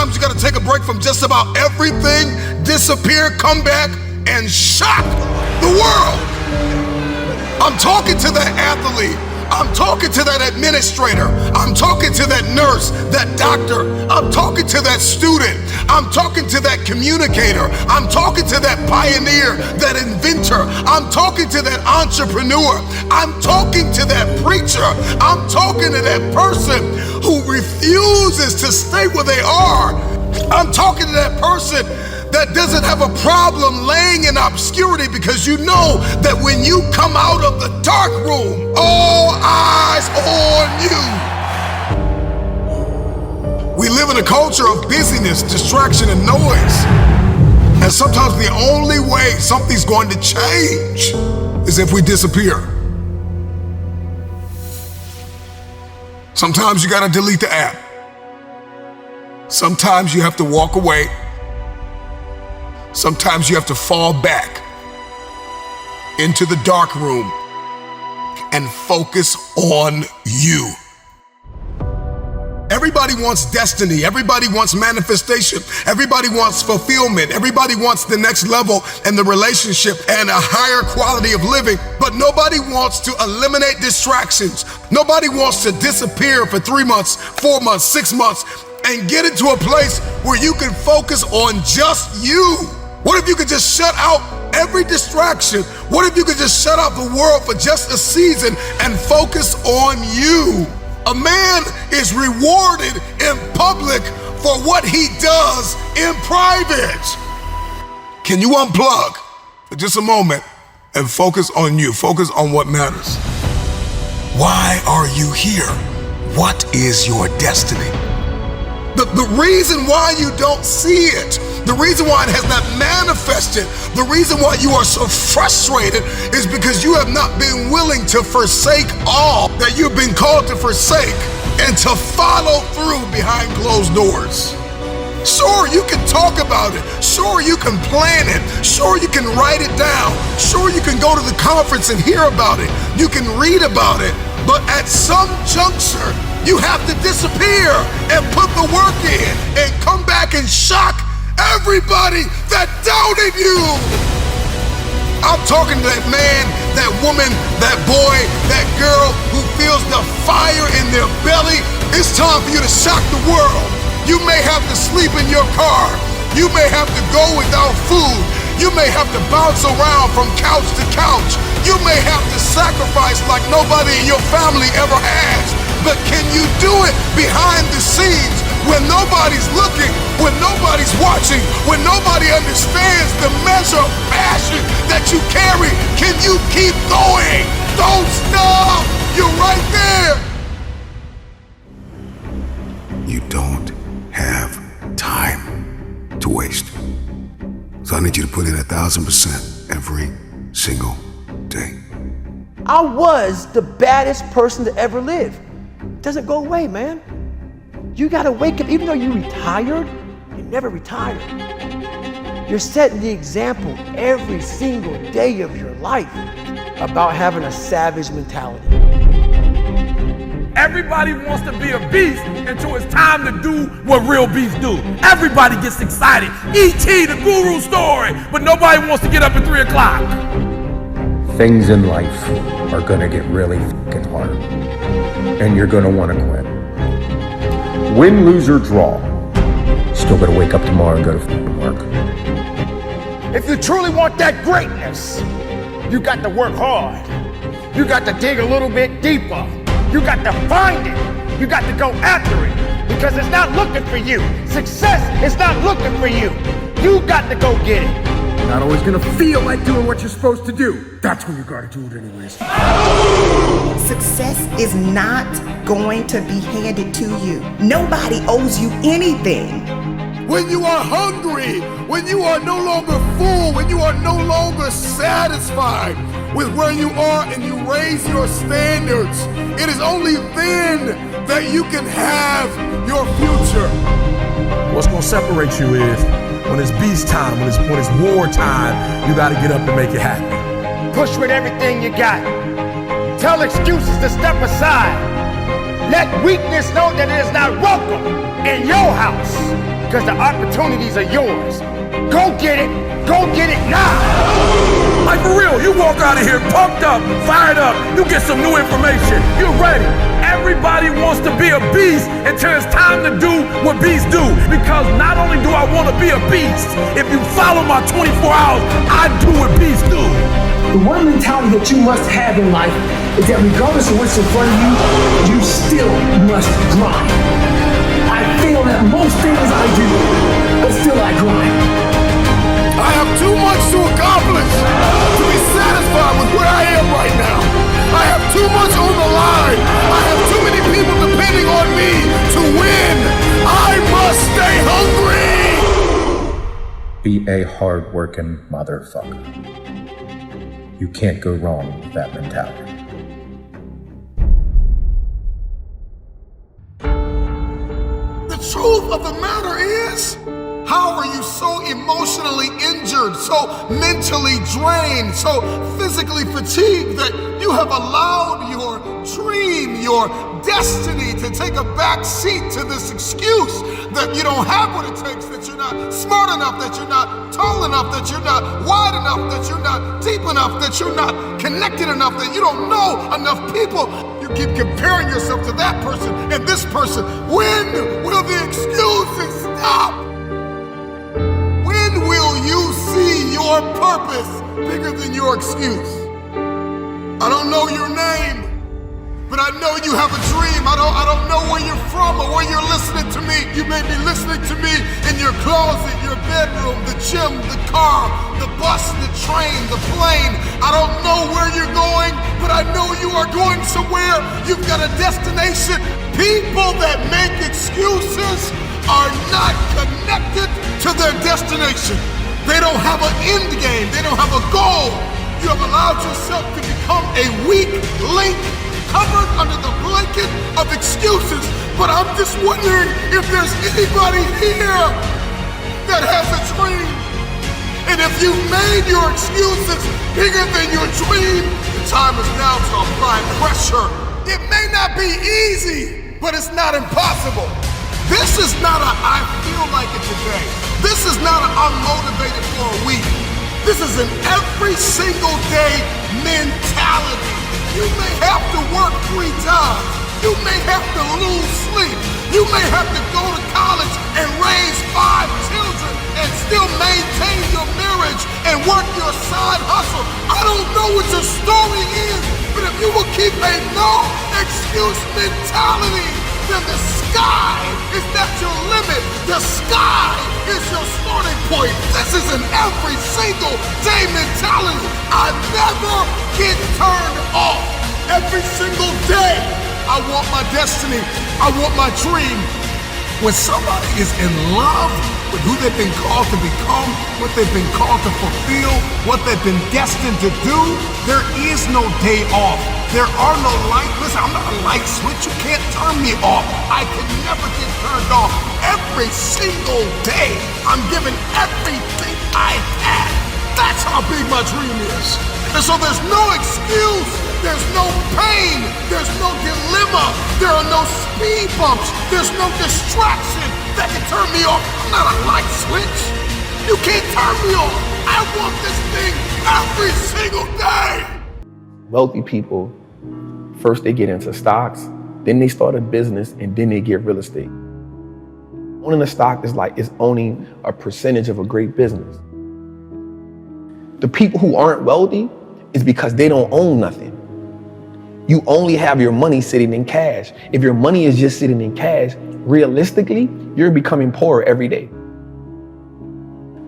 Sometimes you gotta take a break from just about everything, disappear, come back, and shock the world. I'm talking to that athlete. I'm talking to that administrator. I'm talking to that nurse, that doctor. I'm talking to that student. I'm talking to that communicator. I'm talking to that pioneer, that inventor. I'm talking to that entrepreneur. I'm talking to that preacher. I'm talking to that person who refuses to stay where they are. I'm talking to that person that doesn't have a problem laying in obscurity, because you know that when you come out of the dark room, all eyes on you. We live in a culture of busyness, distraction, and noise. And sometimes the only way something's going to change is if we disappear. Sometimes you gotta delete the app. Sometimes you have to walk away. Sometimes you have to fall back into the dark room and focus on you. Everybody wants destiny. Everybody wants manifestation. Everybody wants fulfillment. Everybody wants the next level and the relationship and a higher quality of living. But nobody wants to eliminate distractions. Nobody wants to disappear for 3 months, 4 months, 6 months, and get into a place where you can focus on just you. What if you could just shut out every distraction? What if you could just shut out the world for just a season and focus on you? A man is rewarded in public for what he does in private. Can you unplug for just a moment and focus on you? Focus on what matters. Why are you here? What is your destiny? The reason why you don't see it, the reason why it has not manifested, the reason why you are so frustrated is because you have not been willing to forsake all that you've been called to forsake and to follow through behind closed doors. Sure, you can talk about it. Sure, you can plan it. Sure, you can write it down. Sure, you can go to the conference and hear about it. You can read about it. But at some juncture, you have to disappear and put the work in and come back and shock everybody that doubted you. I'm talking to that man, that woman, that boy, that girl who feels the fire in their belly. It's time for you to shock the world. You may have to sleep in your car. You may have to go without food. You may have to bounce around from couch to couch. You may have to sacrifice like nobody in your family ever has. But can you do it behind the scenes when nobody's looking, when nobody's watching, when nobody understands the measure of passion that you carry? Can you keep going? Don't stop. You're right there. You don't have time to waste. So I need you to put in 1,000% every single day. I was the baddest person to ever live. Doesn't go away, man. You gotta wake up. Even though you retired, you never retired. You're setting the example every single day of your life about having a savage mentality. Everybody wants to be a beast until it's time to do what real beasts do. Everybody gets excited. E.T., the guru story, but nobody wants to get up at 3 o'clock. Things in life are gonna get really fucking hard, and you're gonna wanna quit. Win, lose, or draw, still gotta wake up tomorrow and go to fucking work. If you truly want that greatness, you got to work hard. You got to dig a little bit deeper. You got to find it. You got to go after it, because it's not looking for you. Success is not looking for you. You got to go get it. You're not always gonna feel like doing what you're supposed to do. That's when you gotta do it anyways. Success is not going to be handed to you. Nobody owes you anything. When you are hungry, when you are no longer full, when you are no longer satisfied with where you are and you raise your standards, it is only then that you can have your future. What's gonna separate you is when it's beast time, when it's war time, you gotta get up and make it happen. Push with everything you got. Tell excuses to step aside. Let weakness know that it is not welcome in your house, because the opportunities are yours. Go get it now. Like for real, you walk out of here pumped up, fired up, you get some new information, you're ready. Everybody wants to be a beast until it's time to do what beasts do. Because not only do I want to be a beast, if you follow my 24 hours, I do what beasts do. The one mentality that you must have in life is that regardless of what's in front of you, you still must grind. I fail at most things I do, but still I grind. I have too much to accomplish to be satisfied with where I am right now. I have too much on the line. I have too many people depending on me to win. I must stay hungry. Be a hard-working motherfucker. You can't go wrong with that mentality. The truth of the matter is, how are you so emotionally injured, so mentally drained, so physically fatigued that you have allowed your dream, your destiny to take a back seat to this excuse that you don't have what it takes, that you're not smart enough, that you're not tall enough, that you're not wide enough, that you're not deep enough, that you're not connected enough, that you don't know enough people. You keep comparing yourself to that person and this person. When will the excuses stop? When will you see your purpose bigger than your excuse? I don't know your name, but I know you have a dream. I don't know where you're from or where you're listening to me. You may be listening to me in your closet, your bedroom, the gym, the car, the bus, the train, the plane. I don't know where you're going, but I know you are going somewhere. You've got a destination. People that make excuses are not connected to their destination. They don't have an end game. They don't have a goal. You have allowed yourself to become a weak link covered under the blanket of excuses. But I'm just wondering if there's anybody here that has a dream. And if you've made your excuses bigger than your dream, the time is now to apply pressure. It may not be easy, but it's not impossible. This is not a I feel like it today. This is not a I'm motivated for a week. This is an every single day mentality. You may have to work 3 times. You may have to lose sleep. You may have to go to college and raise 5 children and still maintain your marriage and work your side hustle. I don't know what your story is, but if you will keep a no excuse mentality, then the sky is not your limit. The sky is your starting point. This is an every single day mentality. I never get turned off. Every single day, I want my destiny. I want my dream. When somebody is in love with who they've been called to become, what they've been called to fulfill, what they've been destined to do, there is no day off. There are no light. Listen, I'm not a light switch. You can't turn me off. I can never get turned off. Every single day, I'm giving everything I have. That's how big my dream is. And so there's no excuse. There's no pain. There's no dilemma. There are no speed bumps. There's no distraction that can turn me off. I'm not a light switch. You can't turn me off. I want this thing every single day. Wealthy people, first they get into stocks, then they start a business, and then they get real estate. Owning a stock is like it's owning a percentage of a great business. The people who aren't wealthy is because they don't own nothing. You only have your money sitting in cash. If your money is just sitting in cash, realistically, you're becoming poorer every day.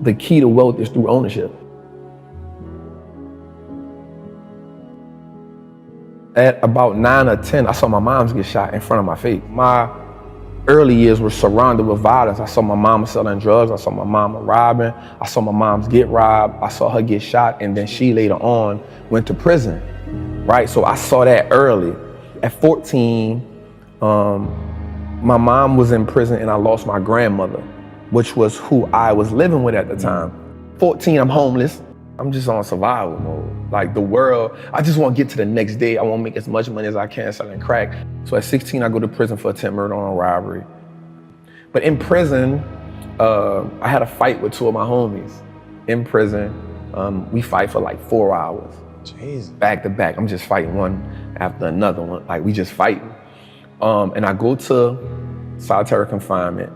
The key to wealth is through ownership. At about 9 or 10, I saw my moms get shot in front of my face. My early years were surrounded with violence. I saw my mama selling drugs. I saw my mama robbing. I saw my moms get robbed. I saw her get shot, and then she later on went to prison, right? So I saw that early. At 14, my mom was in prison and I lost my grandmother, which was who I was living with at the time. 14, I'm homeless. I'm just on survival mode. Like the world, I just want to get to the next day. I want to make as much money as I can selling crack. So at 16, I go to prison for attempted murder on robbery. But in prison, I had a fight with two of my homies. In prison, we fight for like 4 hours. Jeez. Back to back. I'm just fighting one after another one. Like, we just fighting. And I go to solitary confinement.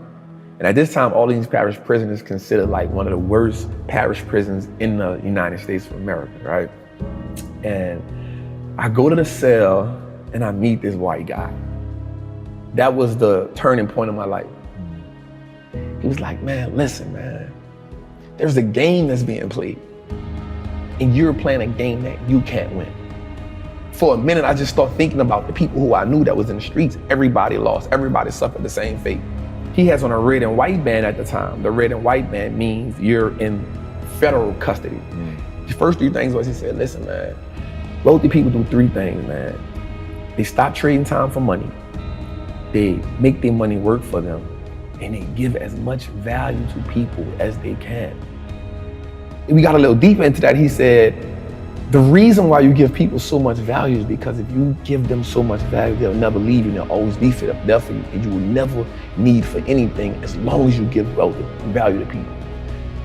And at this time, all of these parish prisons is considered like one of the worst parish prisons in the United States of America, right? And I go to the cell and I meet this white guy. That was the turning point of my life. He was like, man, listen, man, there's a game that's being played and you're playing a game that you can't win. For a minute, I just started thinking about the people who I knew that was in the streets. Everybody lost, everybody suffered the same fate. He has on a red and white band at the time. The red and white band means you're in federal custody. The first 3 things was he said, listen, man, wealthy people do 3 things, man. They stop trading time for money. They make their money work for them, and they give as much value to people as they can. And we got a little deeper into that. He said, the reason why you give people so much value is because if you give them so much value, they'll never leave you, they'll always be there for you, and you will never need for anything as long as you give value to people.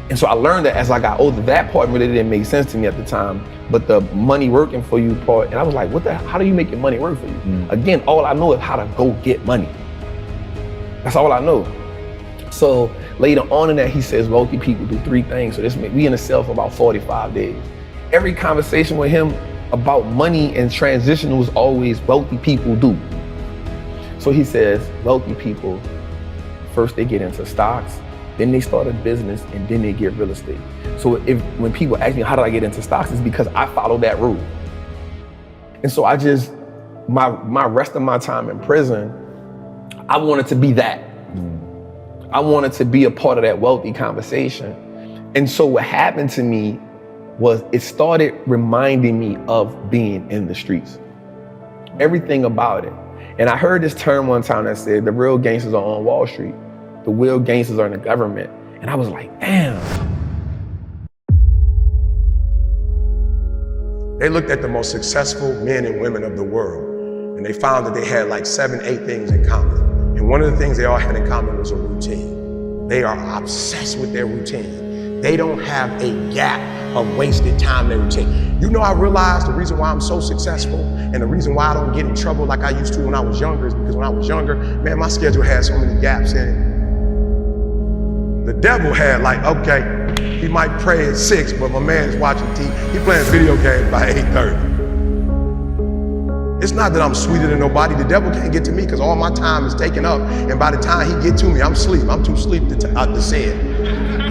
And so I learned that as I got older. That part really didn't make sense to me at the time, but the money working for you part, and I was like, how do you make your money work for you? Again, all I know is how to go get money. That's all I know. So later on in that, he says wealthy people do 3 things. So we in a cell for about 45 days. Every conversation with him about money and transition was always wealthy people do. So he says wealthy people, first they get into stocks, then they start a business, and then they get real estate. So when people ask me, how did I get into stocks? It's because I followed that rule. And so I just, my rest of my time in prison, I wanted to be that. I wanted to be a part of that wealthy conversation. And so what happened to me was it started reminding me of being in the streets. Everything about it. And I heard this term one time that said, the real gangsters are on Wall Street. The real gangsters are in the government. And I was like, damn. They looked at the most successful men and women of the world, and they found that they had like 7, 8 things in common. And one of the things they all had in common was a routine. They are obsessed with their routine. They don't have a gap of wasted time in their routine. You know, I realized the reason why I'm so successful and the reason why I don't get in trouble like I used to when I was younger is because when I was younger, man, my schedule had so many gaps in it. The devil had like, okay, he might pray at 6, but my man's watching TV. He playing video games by 8:30. It's not that I'm sweeter than nobody. The devil can't get to me because all my time is taken up. And by the time he get to me, I'm asleep. I'm too asleep to say it.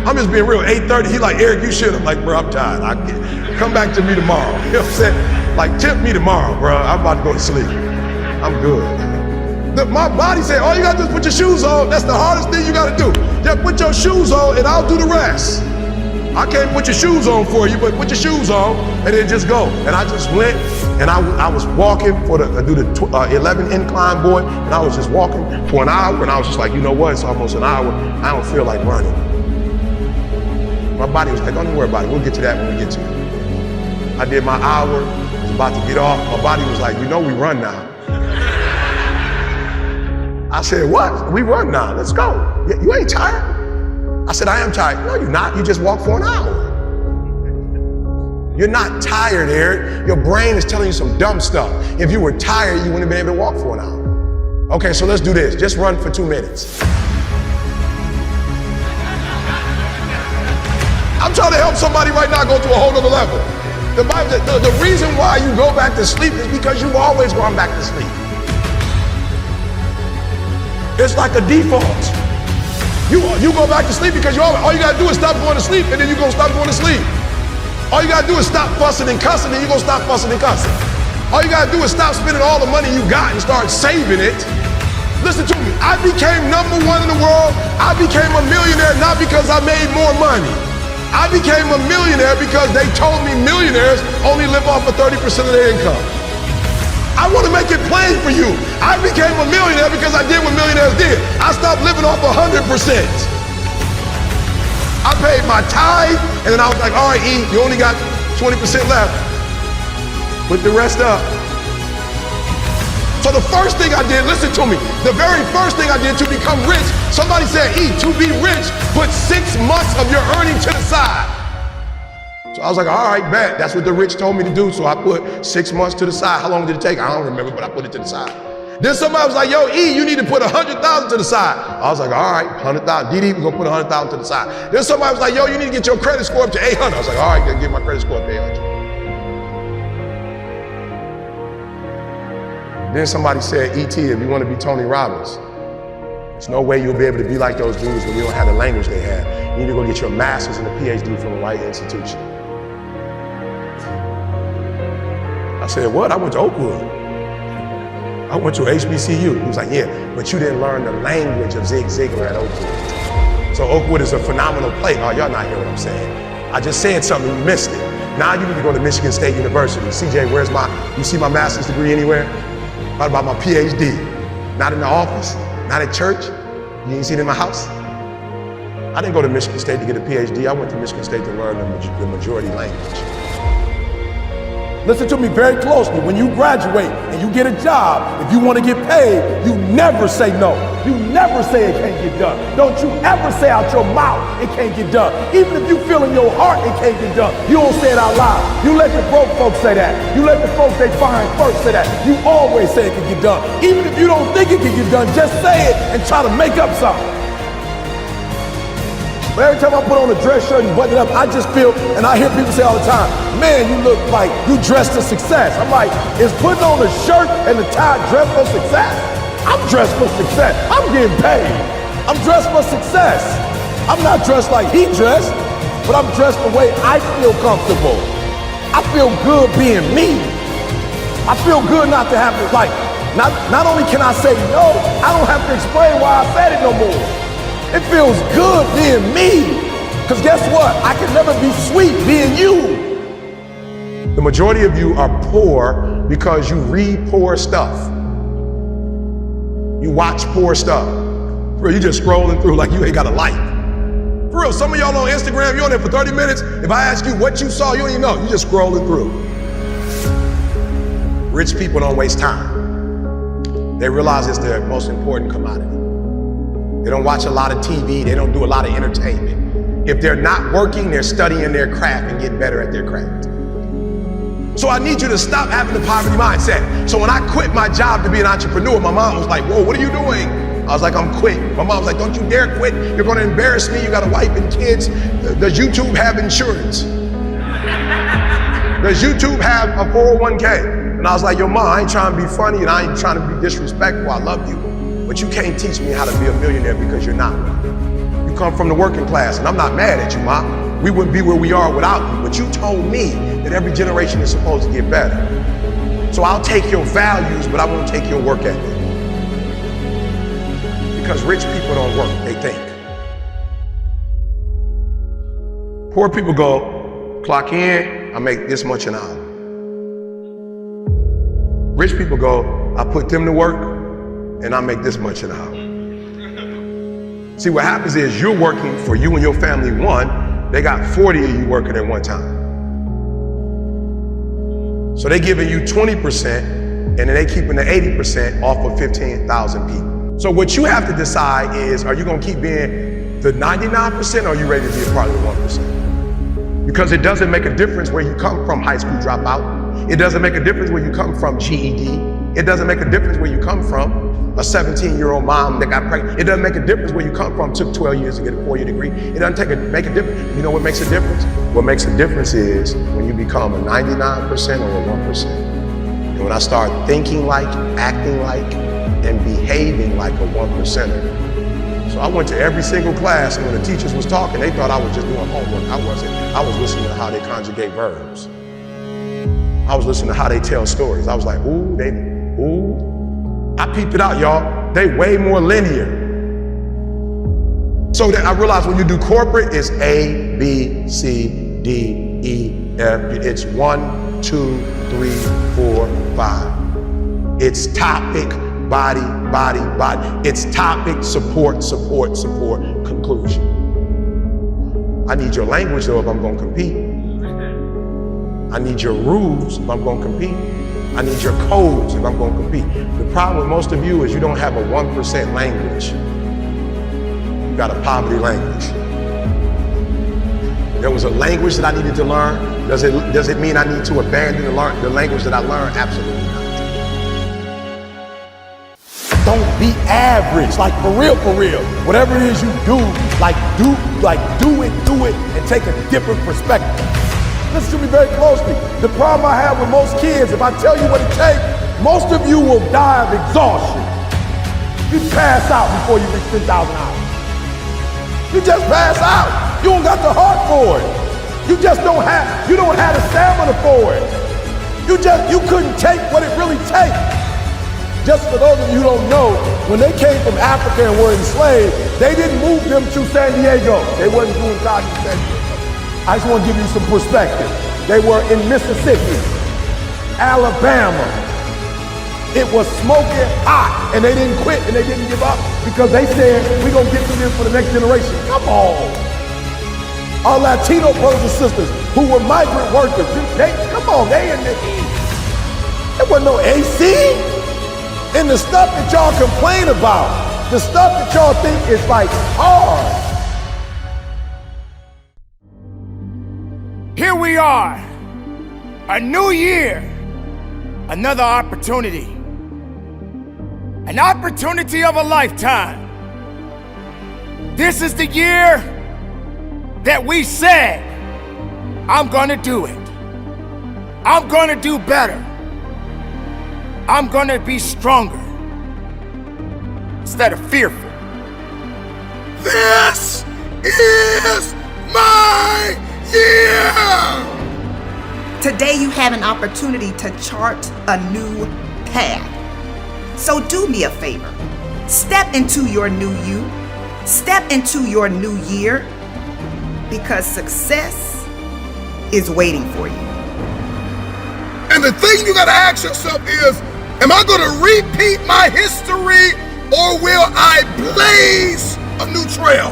I'm just being real. 8:30, he like, Eric, you should. I'm like, bro, I'm tired. Come back to me tomorrow. You know what I'm saying? Like, tip me tomorrow, bro. I'm about to go to sleep. I'm good. My body said, all you gotta do is put your shoes on. That's the hardest thing you gotta do. Just put your shoes on and I'll do the rest. I can't put your shoes on for you, but put your shoes on and then just go. And I just went and I was walking I do the 11 incline, boy, and I was just walking for an hour and I was just like, you know what, it's almost an hour. I don't feel like running. My body was like, don't even worry about it. We'll get to that when we get to it. I did my hour, I was about to get off. My body was like, you know we run now. I said, what? We run now, let's go. You ain't tired? I said, I am tired. No, you're not. You just walked for an hour. You're not tired, Eric. Your brain is telling you some dumb stuff. If you were tired, you wouldn't have been able to walk for an hour. Okay, so let's do this. Just run for 2 minutes. I'm trying to help somebody right now go to a whole nother level. The reason why you go back to sleep is because you've always gone back to sleep. It's like a default. You go back to sleep because all you gotta do is stop going to sleep and then you're gonna stop going to sleep. All you gotta do is stop fussing and cussing and you're gonna stop fussing and cussing. All you gotta do is stop spending all the money you got and start saving it. Listen to me, I became #1 in the world. I became a millionaire not because I made more money. I became a millionaire because they told me millionaires only live off of 30% of their income. I want to make it plain for you. I became a millionaire because I did what millionaires did. I stopped living off 100%. I paid my tithe, and then I was like, all right, E, you only got 20% left. Put the rest up. So the first thing I did, listen to me, the very first thing I did to become rich, somebody said, E, to be rich, put 6 months of your earning to the side. So I was like, all right, bet. That's what the rich told me to do. So I put 6 months to the side. How long did it take? I don't remember, but I put it to the side. Then somebody was like, yo, E, you need to put 100,000 to the side. I was like, all right, 100,000. DD, we're gonna put 100,000 to the side. Then somebody was like, yo, you need to get your credit score up to 800. I was like, all right, then get my credit score up to 800. Then somebody said, E.T., if you want to be Tony Robbins, there's no way you'll be able to be like those dudes when you don't have the language they have. You need to go get your master's and a PhD from the right institution. I said, what? I went to Oakwood. I went to HBCU. He was like, yeah, but you didn't learn the language of Zig Ziglar at Oakwood. So Oakwood is a phenomenal place. Oh, y'all not hearing what I'm saying. I just said something, you missed it. Now you need to go to Michigan State University. CJ, where's you see my master's degree anywhere? What about my PhD? Not in the office, not at church. You ain't seen it in my house? I didn't go to Michigan State to get a PhD. I went to Michigan State to learn the majority language. Listen to me very closely. When you graduate and you get a job, if you want to get paid, you never say no. You never say it can't get done. Don't you ever say out your mouth it can't get done. Even if you feel in your heart it can't get done, you don't say it out loud. You let the broke folks say that. You let the folks they find first say that. You always say it can get done. Even if you don't think it can get done, just say it and try to make up something. But every time I put on a dress shirt and button it up, I just feel, and I hear people say all the time, man, you look like you dressed for success. I'm like, is putting on a shirt and a tie dressed for success? I'm dressed for success. I'm getting paid. I'm dressed for success. I'm not dressed like he dressed, but I'm dressed the way I feel comfortable. I feel good being me. I feel good not to have to, like, not only can I say no, I don't have to explain why I said it no more. It feels good being me. Because guess what? I can never be sweet being you. The majority of you are poor because you read poor stuff. You watch poor stuff. Bro, you just scrolling through like you ain't got a life. For real, some of y'all on Instagram, you're on there for 30 minutes. If I ask you what you saw, you don't even know. You just scrolling through. Rich people don't waste time. They realize it's their most important commodity. They don't watch a lot of TV. They don't do a lot of entertainment. If they're not working, they're studying their craft and getting better at their craft. So I need you to stop having the poverty mindset. So when I quit my job to be an entrepreneur, my mom was like, whoa, what are you doing? I was like, I'm quitting. My mom was like, don't you dare quit. You're going to embarrass me. You got a wife and kids. Does YouTube have insurance? Does YouTube have a 401k? And I was like, yo, mom, I ain't trying to be funny and I ain't trying to be disrespectful. I love you. But you can't teach me how to be a millionaire because you're not one. You come from the working class, and I'm not mad at you, Mom. We wouldn't be where we are without you. But you told me that every generation is supposed to get better. So I'll take your values, but I won't take your work ethic. Because rich people don't work, they think. Poor people go, clock in, I make this much an hour. Rich people go, I put them to work, and I make this much an hour. See, what happens is you're working for you and your family one, they got 40 of you working at one time. So they giving you 20%, and then they keeping the 80% off of 15,000 people. So what you have to decide is, are you gonna keep being the 99% or are you ready to be a part of the 1%? Because it doesn't make a difference where you come from, high school dropout. It doesn't make a difference where you come from, GED. It doesn't make a difference where you come from, a 17-year-old mom that got pregnant. It doesn't make a difference where you come from, took 12 years to get a 4-year degree. It doesn't make a difference. You know what makes a difference? What makes a difference is when you become a 99% or a 1%. And when I start thinking like, acting like, and behaving like a 1%er. So I went to every single class, and when the teachers was talking, they thought I was just doing homework. I wasn't. I was listening to how they conjugate verbs. I was listening to how they tell stories. I was like, ooh, ooh. I peeped it out, y'all. They way more linear. So that I realized when you do corporate, it's A, B, C, D, E, F. It's 1, 2, 3, 4, 5. It's topic, body, body, body. It's topic, support, support, support, conclusion. I need your language though if I'm gonna compete. I need your rules if I'm gonna compete. I need your codes if I'm gonna compete. The problem with most of you is you don't have a 1% language. got a poverty language. There was a language that I needed to learn. Does it mean I need to abandon the language that I learned? Absolutely not. Don't be average, like for real, for real. Whatever it is you do, do it, and take a different perspective. Listen to me very closely. The problem I have with most kids, if I tell you what it takes, most of you will die of exhaustion. You pass out before you reach 10,000 hours. You just pass out. You don't got the heart for it. You don't have the stamina for it. You couldn't take what it really takes. Just for those of you who don't know, when they came from Africa and were enslaved, they didn't move them to San Diego. They wasn't doing Goggins in San Diego. I just want to give you some perspective. They were in Mississippi, Alabama. It was smoking hot, and they didn't quit and they didn't give up because they said, we're going to get to this for the next generation. Come on. Our Latino brothers and sisters who were migrant workers, come on, they in the heat. There wasn't no AC. And the stuff that y'all complain about, the stuff that y'all think is like hard. Here we are, a new year, another opportunity, an opportunity of a lifetime. This is the year that we said, I'm gonna do it. I'm gonna do better. I'm gonna be stronger instead of fearful. This is my year! Today you have an opportunity to chart a new path. So do me a favor. Step into your new you. Step into your new year, because success is waiting for you. And the thing you gotta ask yourself is, am I gonna repeat my history or will I blaze a new trail?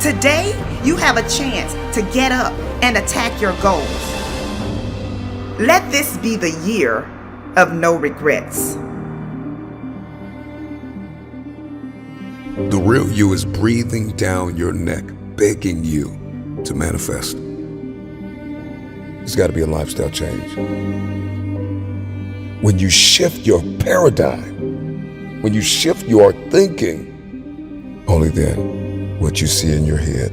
Today, you have a chance to get up and attack your goals. Let this be the year of no regrets. The real you is breathing down your neck, begging you to manifest. It's got to be a lifestyle change. When you shift your paradigm, when you shift your thinking, only then what you see in your head,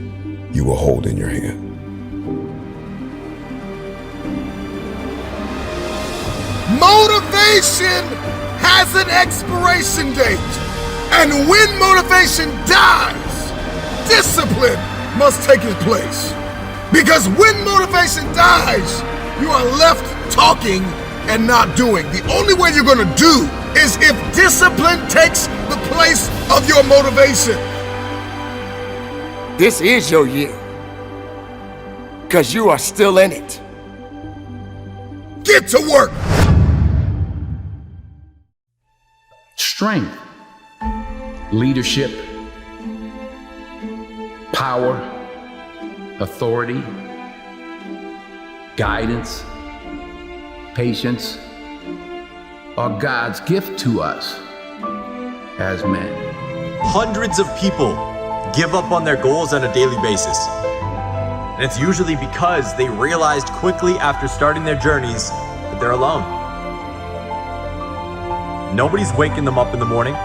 you will hold in your hand. Motivation has an expiration date. And when motivation dies, discipline must take its place. Because when motivation dies, you are left talking and not doing. The only way you're gonna do is if discipline takes the place of your motivation. This is your year, because you are still in it. Get to work. Strength, leadership, power, authority, guidance, patience are God's gift to us as men. Hundreds of people give up on their goals on a daily basis. And it's usually because they realized quickly after starting their journeys that they're alone. Nobody's waking them up in the morning.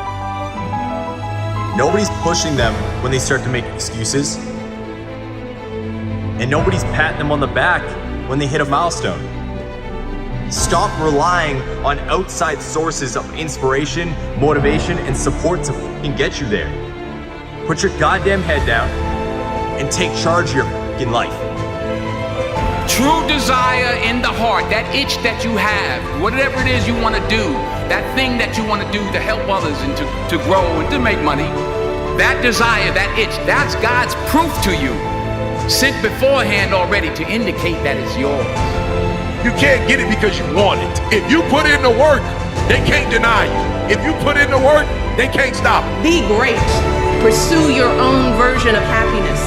Nobody's pushing them when they start to make excuses. And nobody's patting them on the back when they hit a milestone. Stop relying on outside sources of inspiration, motivation, and support to fucking get you there. Put your goddamn head down and take charge of your fucking life. True desire in the heart, that itch that you have, whatever it is you want to do, that thing that you want to do to help others and to grow and to make money, that desire, that itch, that's God's proof to you, sent beforehand already to indicate that it's yours. You can't get it because you want it. If you put in the work, they can't deny you. If you put in the work, they can't stop it. Be great. Pursue your own version of happiness.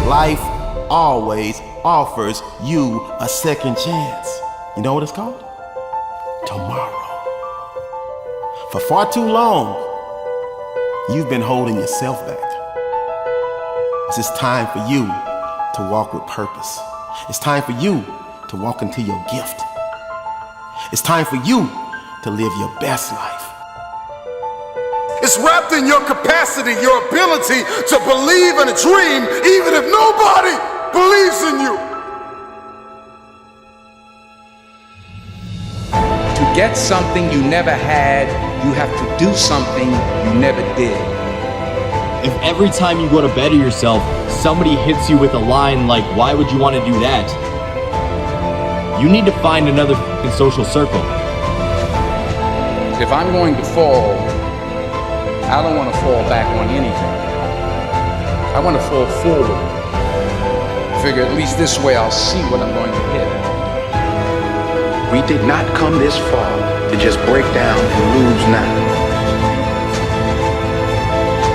Life always offers you a second chance. You know what it's called? Tomorrow. For far too long, You've been holding yourself back. It's just time for you to walk with purpose. It's time for you to walk into your gift. It's time for you to live your best life. It's wrapped in your capacity, your ability to believe in a dream, even if nobody believes in you. To get something you never had, you have to do something you never did. If every time you go to better yourself, somebody hits you with a line like, why would you want to do that? You need to find another social circle. If I'm going to fall, I don't want to fall back on anything. I want to fall forward. Figure at least this way I'll see what I'm going to hit. We did not come this far to just break down and lose now.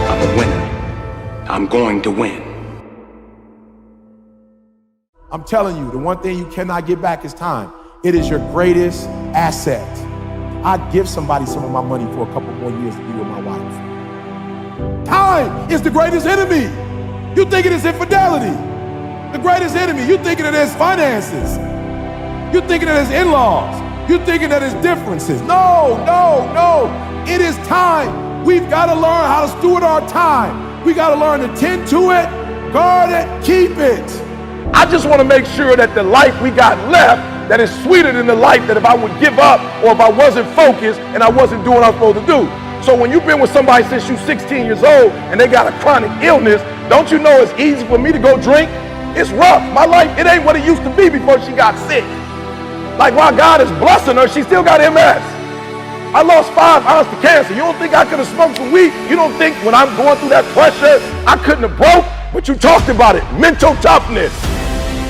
I'm a winner. I'm going to win. I'm telling you, the one thing you cannot get back is time. It is your greatest asset. I'd give somebody some of my money for a couple more years to be with my wife. Time is the greatest enemy. You think it is infidelity. The greatest enemy. You thinking it is finances. You thinking it is in-laws. You thinking that it's differences. No. It is time. We've got to learn how to steward our time. We got to learn to tend to it, guard it, keep it. I just want to make sure that the life we got left, that is sweeter than the life that if I would give up or if I wasn't focused and I wasn't doing what I was supposed to do. So when you've been with somebody since you're 16 years old and they got a chronic illness, don't you know it's easy for me to go drink? It's rough. My life, it ain't what it used to be before she got sick. Like while God is blessing her, she still got MS. I lost 5 ounces to cancer. You don't think I could have smoked some weed? You don't think when I'm going through that pressure, I couldn't have broke? But you talked about it, mental toughness.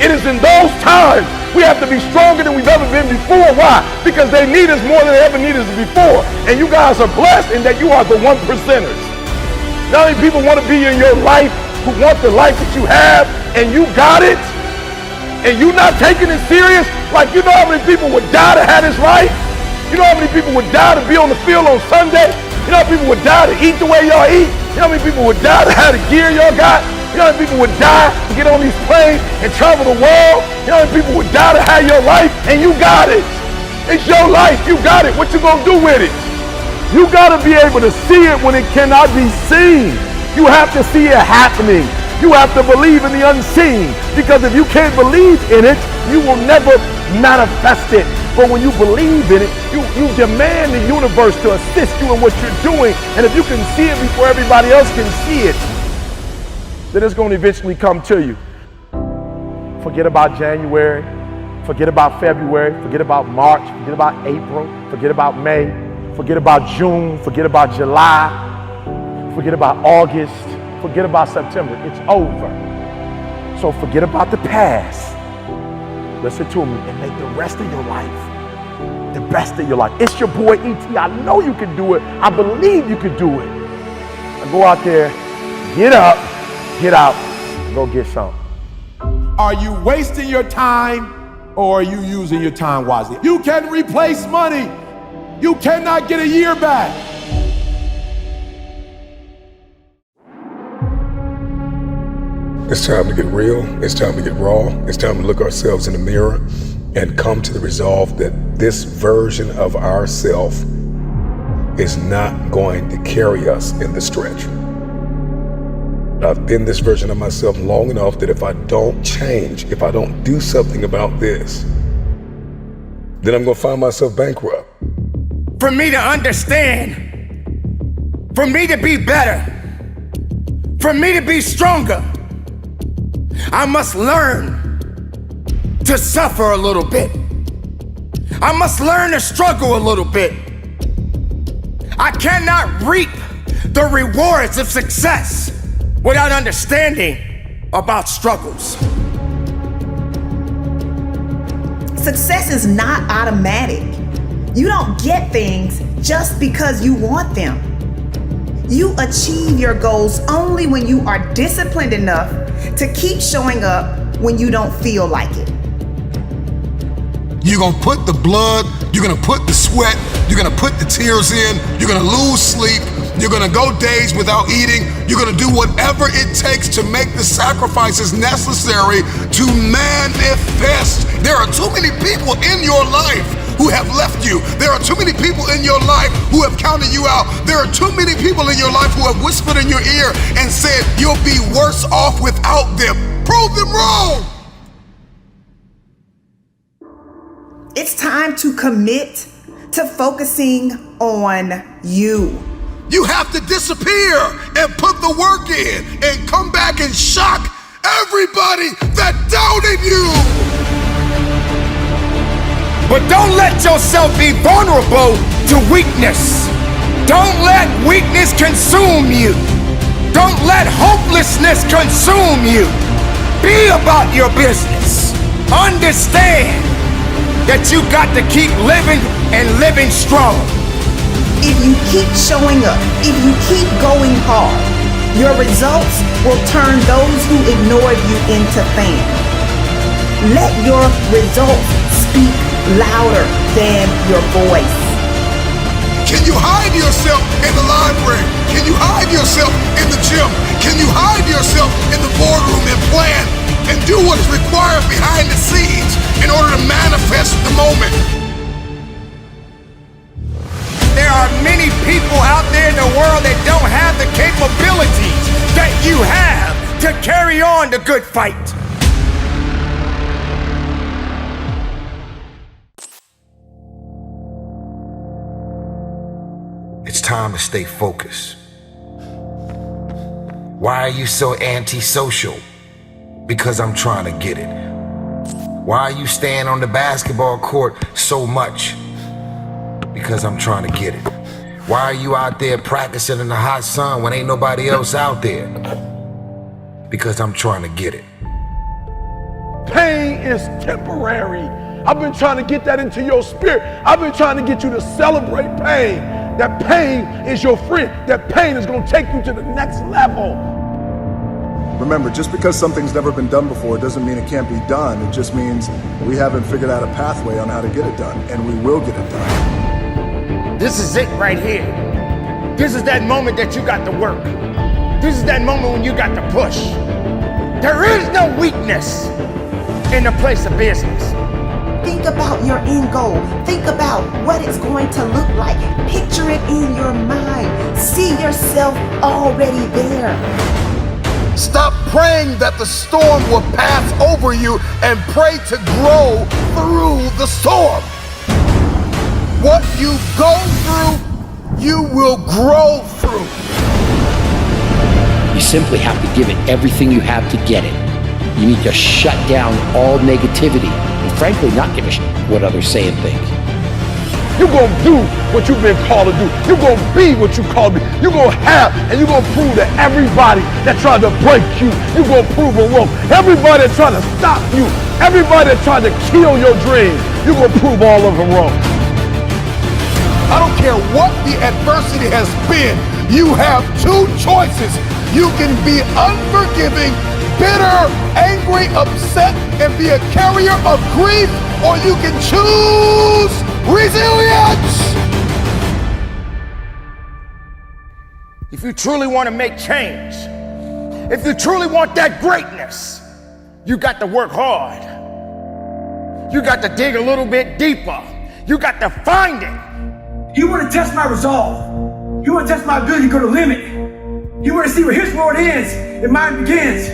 It is in those times we have to be stronger than we've ever been before. Why? Because they need us more than they ever needed us before. And you guys are blessed in that you are the 1%ers. Not many people want to be in your life who want the life that you have, and you got it, and you not taking it serious. Like, you know how many people would die to have this life? You know how many people would die to be on the field on Sunday? You know how many people would die to eat the way y'all eat? You know how many people would die to have the gear y'all got? You know how many people would die to get on these planes and travel the world? You know how many people would die to have your life? And you got it. It's your life. You got it. What you gonna do with it? You gotta be able to see it when it cannot be seen. You have to see it happening. You have to believe in the unseen. Because if you can't believe in it, you will never manifest it. But when you believe in it, you demand the universe to assist you in what you're doing. And if you can see it before everybody else can see it, then it's going to eventually come to you. Forget about January. Forget about February. Forget about March. Forget about April. Forget about May. Forget about June. Forget about July. Forget about August. Forget about September. It's over. So forget about the past. Listen to me and make the rest of your life the best of your life. It's your boy E.T. I know you can do it. I believe you can do it. Now go out there, get up, get out, and go get some. Are you wasting your time or are you using your time wisely? You can replace money. You cannot get a year back. It's time to get real. It's time to get raw. It's time to look ourselves in the mirror and come to the resolve that this version of ourself is not going to carry us in the stretch. I've been this version of myself long enough that if I don't change, if I don't do something about this, then I'm gonna find myself bankrupt. For me to understand, for me to be better, for me to be stronger, I must learn to suffer a little bit. I must learn to struggle a little bit. I cannot reap the rewards of success without understanding about struggles. Success is not automatic. You don't get things just because you want them. You achieve your goals only when you are disciplined enough to keep showing up when you don't feel like it. You're gonna put the blood, you're gonna put the sweat, you're gonna put the tears in, you're gonna lose sleep, You're gonna go days without eating. You're gonna do whatever it takes to make the sacrifices necessary to manifest. There are too many people in your life who have left you. There are too many people in your life who have counted you out. There are too many people in your life who have whispered in your ear and said, you'll be worse off without them. Prove them wrong. It's time to commit to focusing on you. You have to disappear and put the work in and come back and shock everybody that doubted you. But don't let yourself be vulnerable to weakness. Don't let weakness consume you. Don't let hopelessness consume you. Be about your business. Understand that you got to keep living and living strong. If you keep showing up, if you keep going hard, your results will turn those who ignored you into fans. Let your results speak louder than your voice. Can you hide yourself in the library? Can you hide yourself in the gym? Can you hide yourself in the boardroom and plan and do what is required behind the scenes in order to manifest the moment? There are many people out there in the world that don't have the capabilities that you have to carry on the good fight. It's time to stay focused. Why are you so antisocial? Because I'm trying to get it. Why are you staying on the basketball court so much? Because I'm trying to get it. Why are you out there practicing in the hot sun when ain't nobody else out there? Because I'm trying to get it. Pain is temporary. I've been trying to get that into your spirit. I've been trying to get you to celebrate pain. That pain is your friend. That pain is going to take you to the next level. Remember, just because something's never been done before doesn't mean it can't be done. It just means we haven't figured out a pathway on how to get it done, and we will get it done. This is it right here. This is that moment that you got to work. This is that moment when you got to push. There is no weakness in the place of business. Think about your end goal. Think about what it's going to look like. Picture it in your mind. See yourself already there. Stop praying that the storm will pass over you and pray to grow through the storm. What you go through, you will grow through. You simply have to give it everything you have to get it. You need to shut down all negativity and frankly not give a shit what others say and think. You're going to do what you've been called to do. You're going to be what you called to be. You're going to have, and you're going to prove to everybody that tried to break you, you're going to prove them wrong. Everybody that tried to stop you, everybody that tried to kill your dreams, you're going to prove all of them wrong. I don't care what the adversity has been, you have two choices. You can be unforgiving, bitter, angry, upset, and be a carrier of grief, or you can choose resilience. If you truly want to make change, if you truly want that greatness, you got to work hard. You got to dig a little bit deeper. You got to find it. You want to test my resolve. You want to test my ability to go to limit. You want to see where his world ends and mine begins.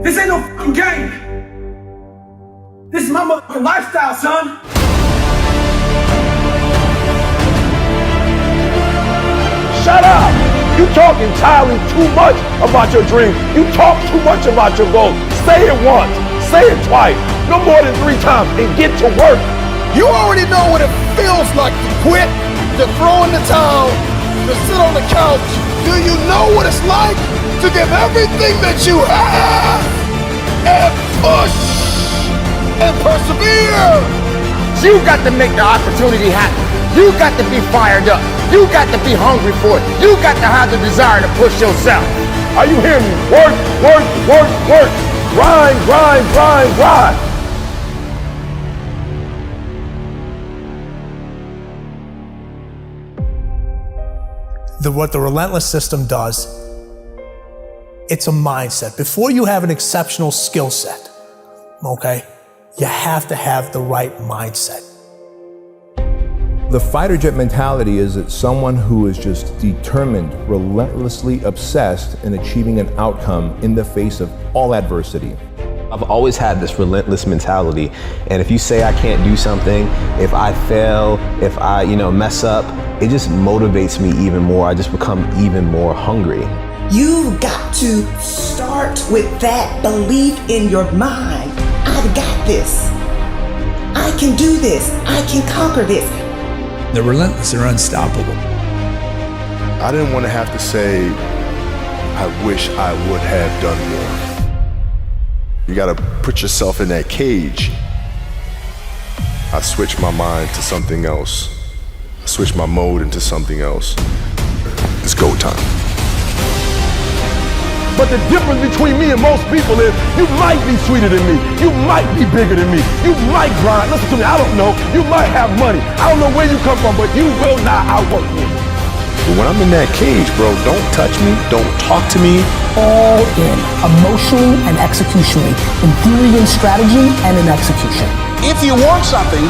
This ain't no fucking game. This is my motherfucking lifestyle, son. Shut up! You talk entirely too much about your dream. You talk too much about your goals. Say it once, say it twice, no more than 3 times, and get to work. You already know what it feels like to quit, to throw in the towel, to sit on the couch. Do you know what it's like to give everything that you have and push and persevere? You got to make the opportunity happen. You got to be fired up. You got to be hungry for it. You got to have the desire to push yourself. Are you hearing me? Work, work, work, work. Grind, grind, grind, grind. what the Relentless system does, it's a mindset. Before you have an exceptional skill set, okay, you have to have the right mindset. The fighter jet mentality is that someone who is just determined, relentlessly obsessed in achieving an outcome in the face of all adversity. I've always had this relentless mentality, and if you say I can't do something, if I fail, if I mess up, it just motivates me even more. I just become even more hungry. You've got to start with that belief in your mind. I've got this. I can do this. I can conquer this. The Relentless are unstoppable. I didn't want to have to say, I wish I would have done more. You got to put yourself in that cage. I switched my mind to something else. I switched my mode into something else. It's go time. But the difference between me and most people is you might be sweeter than me. You might be bigger than me. You might grind. Listen to me, I don't know. You might have money. I don't know where you come from, but you will not outwork me. But when I'm in that cage, bro, don't touch me. Don't talk to me. All in, emotionally and executionally, in theory and strategy and in execution. If you want something,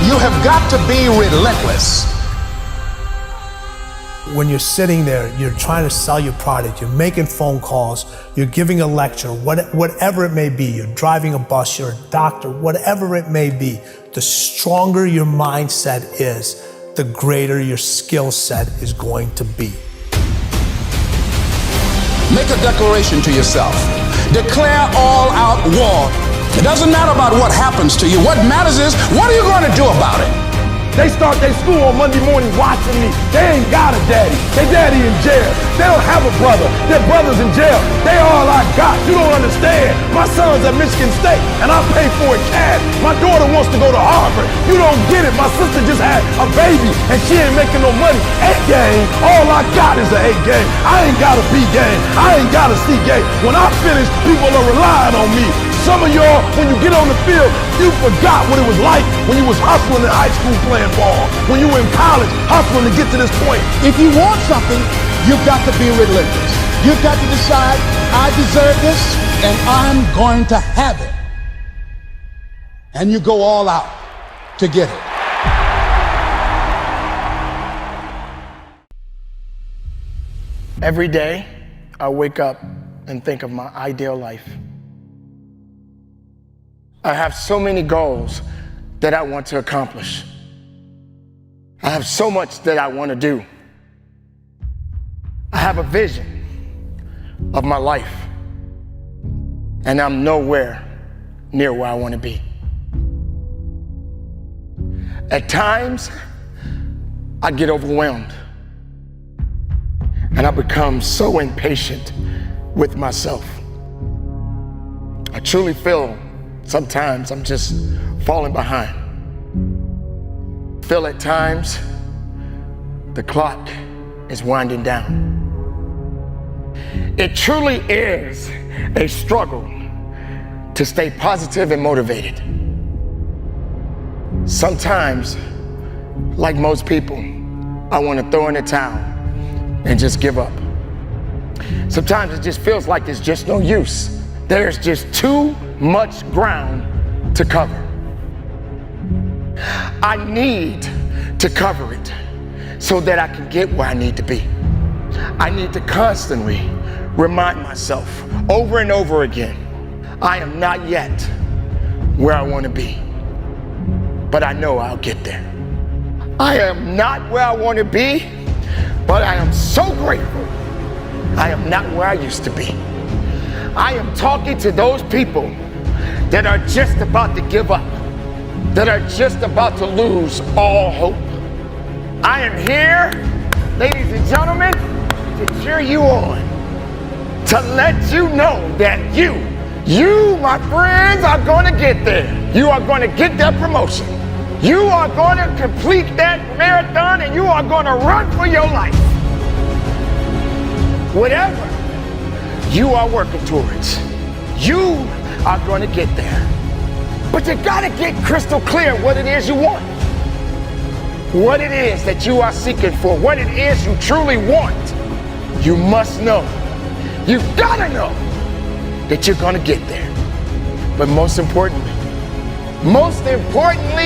you have got to be relentless. When you're sitting there, you're trying to sell your product, you're making phone calls, you're giving a lecture, whatever it may be, you're driving a bus, you're a doctor, whatever it may be, the stronger your mindset is, the greater your skill set is going to be. Make a declaration to yourself. Declare all-out war. It doesn't matter about what happens to you. What matters is, what are you going to do about it? They start their school on Monday morning watching me. They ain't got a daddy. Their daddy in jail. They don't have a brother. Their brother's in jail. They all I got. You don't understand. My son's at Michigan State, and I pay for it cash. My daughter wants to go to Harvard. You don't get it. My sister just had a baby, and she ain't making no money. A game. All I got is an A game. I ain't got a B game. I ain't got a C game. When I finish, people are relying on me. Some of y'all, when you get on the field, you forgot what it was like when you was hustling in high school playing ball, when you were in college hustling to get to this point. If you want something, you've got to be relentless. You've got to decide, I deserve this, and I'm going to have it. And you go all out to get it. Every day, I wake up and think of my ideal life. I have so many goals that I want to accomplish. I have so much that I want to do. I have a vision of my life, and I'm nowhere near where I want to be. At times, I get overwhelmed, and I become so impatient with myself. I truly feel sometimes I'm just falling behind. Feel at times the clock is winding down. It truly is a struggle to stay positive and motivated. Sometimes, like most people, I want to throw in the towel and just give up. Sometimes it just feels like there's just no use. There's just too much ground to cover. I need to cover it so that I can get where I need to be. I need to constantly remind myself over and over again, I am not yet where I want to be, but I know I'll get there. I am not where I want to be, but I am so grateful I am not where I used to be. I am talking to those people that are just about to give up, that are just about to lose all hope. I am here, ladies and gentlemen, to cheer you on, to let you know that you, my friends, are going to get there. You are going to get that promotion. You are going to complete that marathon, and you are going to run for your life. Whatever you are working towards, you are going to get there. But you got to get crystal clear what it is you want. what it is that you are seeking for, what it is you truly want, you must know, you gotta know that you're gonna get there. But most importantly,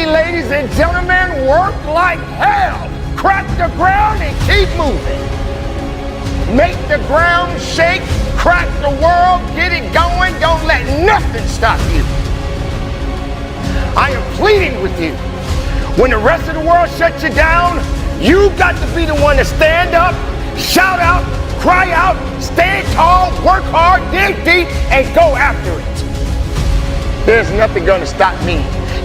ladies and gentlemen, work like hell. Crack the ground and keep moving. Make the ground shake, crack the world, get it going. Don't let nothing stop you. I am pleading with you. When the rest of the world shuts you down, you got to be the one to stand up, shout out, cry out, stand tall, work hard, dig deep, and go after it. There's nothing gonna stop me.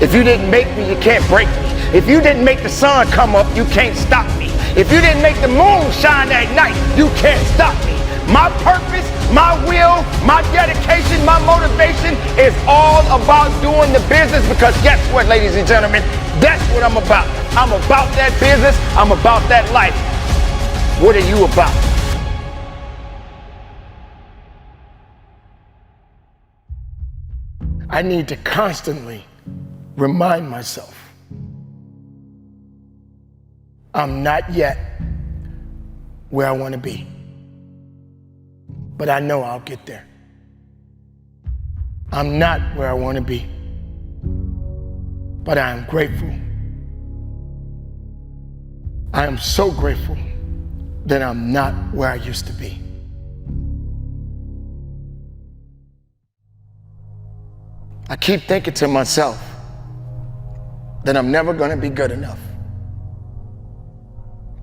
If you didn't make me, you can't break me. If you didn't make the sun come up, you can't stop me. If you didn't make the moon shine at night, you can't stop me. My purpose, my will, my dedication, my motivation is all about doing the business, because guess what, ladies and gentlemen? That's what I'm about. I'm about that business. I'm about that life. What are you about? I need to constantly remind myself I'm not yet where I want to be, but I know I'll get there. I'm not where I want to be, but I am grateful. I am so grateful that I'm not where I used to be. I keep thinking to myself that I'm never going to be good enough.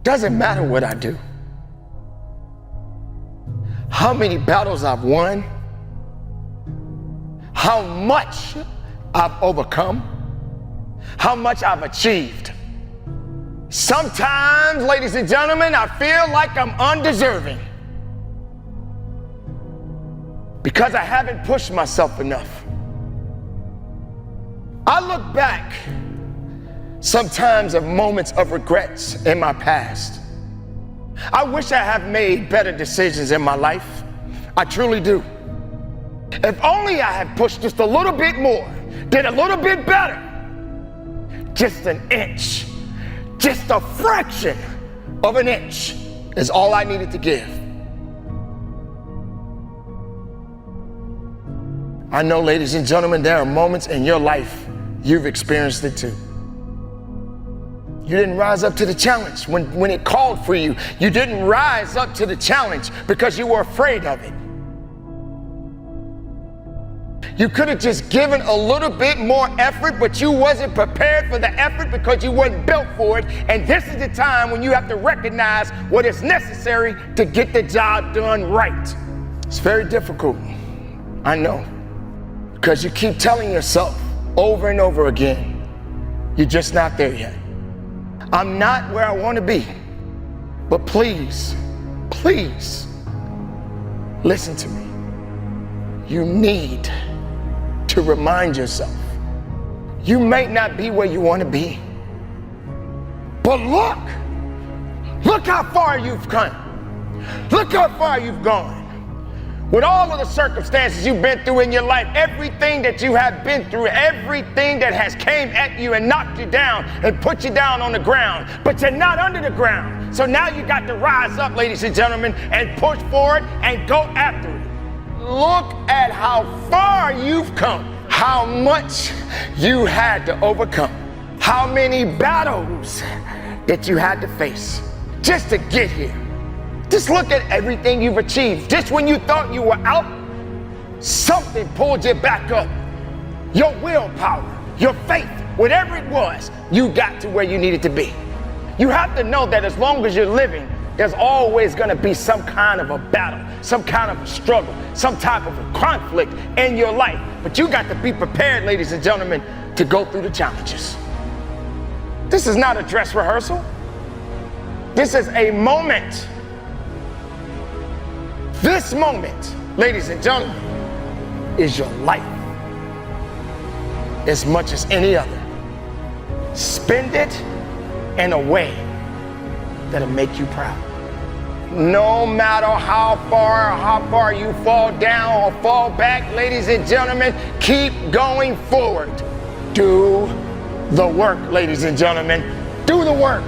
Doesn't matter what I do. How many battles I've won, how much I've overcome, how much I've achieved. Sometimes, ladies and gentlemen, I feel like I'm undeserving because I haven't pushed myself enough. I look back sometimes of moments of regrets in my past. I wish I have made better decisions in my life. I truly do. If only I had pushed just a little bit more, did a little bit better. Just an inch, just a fraction of an inch is all I needed to give. I know, ladies and gentlemen, there are moments in your life you've experienced it too. You didn't rise up to the challenge when it called for you. You didn't rise up to the challenge because you were afraid of it. You could have just given a little bit more effort, but you wasn't prepared for the effort because you weren't built for it. And this is the time when you have to recognize what is necessary to get the job done right. It's very difficult, I know, because you keep telling yourself over and over again, you're just not there yet. I'm not where I want to be. But please, please, listen to me. You need to remind yourself, you may not be where you want to be, but look how far you've come. Look how far you've gone. With all of the circumstances you've been through in your life, everything that you have been through, everything that has came at you and knocked you down and put you down on the ground, but you're not under the ground. So now you got to rise up, ladies and gentlemen, and push forward and go after it. Look at how far you've come, how much you had to overcome, how many battles that you had to face just to get here. Just look at everything you've achieved. Just when you thought you were out, something pulled you back up. Your willpower, your faith, whatever it was, you got to where you needed to be. You have to know that as long as you're living, there's always going to be some kind of a battle, some kind of a struggle, some type of a conflict in your life. But you got to be prepared, ladies and gentlemen, to go through the challenges. This is not a dress rehearsal. This is a moment. This moment, ladies and gentlemen, is your life as much as any other. Spend it in a way that'll make you proud. No matter how far you fall down or fall back, ladies and gentlemen, keep going forward. Do the work, ladies and gentlemen. Do the work.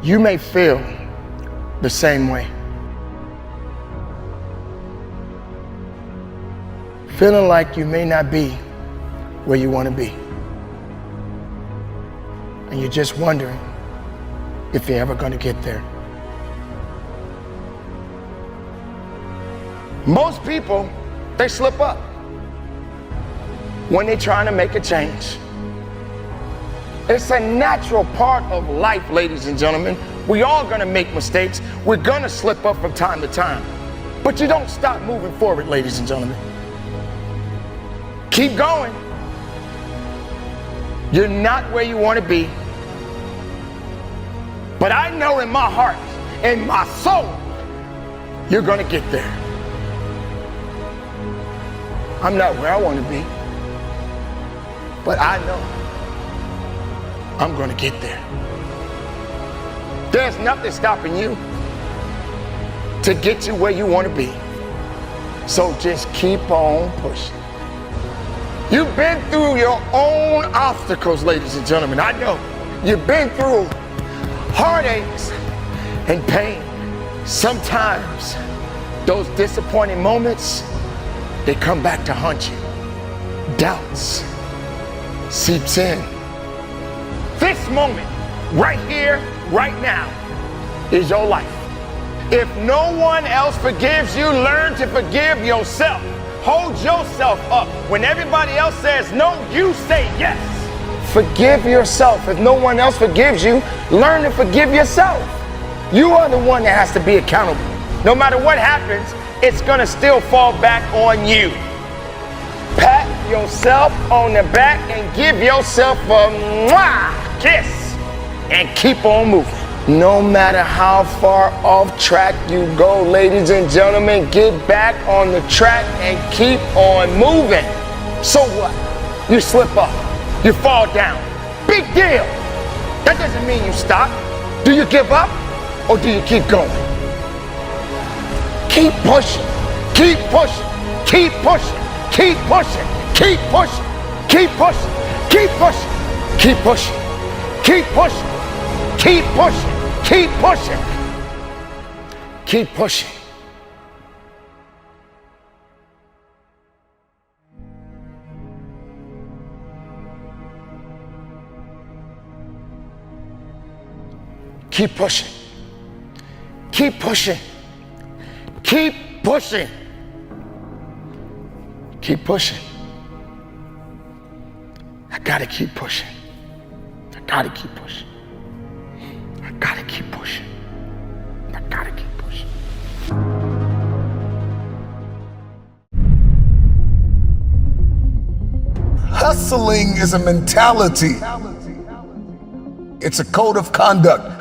You may feel the same way. Feeling like you may not be where you want to be. And you're just wondering if you're ever going to get there. Most people, they slip up when they're trying to make a change. It's a natural part of life, ladies and gentlemen. We all gonna make mistakes. We're gonna slip up from time to time. But you don't stop moving forward, ladies and gentlemen. Keep going. You're not where you want to be. But I know in my heart, in my soul, you're gonna get there. I'm not where I want to be, but I know I'm gonna get there. There's nothing stopping you to get you where you want to be. So just keep on pushing. You've been through your own obstacles, ladies and gentlemen. I know you've been through heartaches and pain. Sometimes those disappointing moments, they come back to haunt you. Doubts seeps in. This moment, right here, right now, is your life. If no one else forgives you, learn to forgive yourself. Hold yourself up. When everybody else says no, you say yes. Forgive yourself. If no one else forgives you, learn to forgive yourself. You are the one that has to be accountable. No matter what happens, it's gonna still fall back on you. Pat yourself on the back and give yourself a mwah kiss and keep on moving. No matter how far off track you go, ladies and gentlemen, get back on the track and keep on moving. So what? You slip up, you fall down. Big deal. That doesn't mean you stop. Do you give up or do you keep going? Keep pushing, keep pushing, keep pushing, keep pushing, keep pushing, keep pushing, keep pushing, keep pushing, keep pushing, keep pushing, keep pushing, keep pushing. Keep pushing, keep pushing. Keep pushing. Keep pushing. I gotta keep pushing. I gotta keep pushing. I gotta keep pushing. I gotta keep pushing. Hustling is a mentality. It's a code of conduct.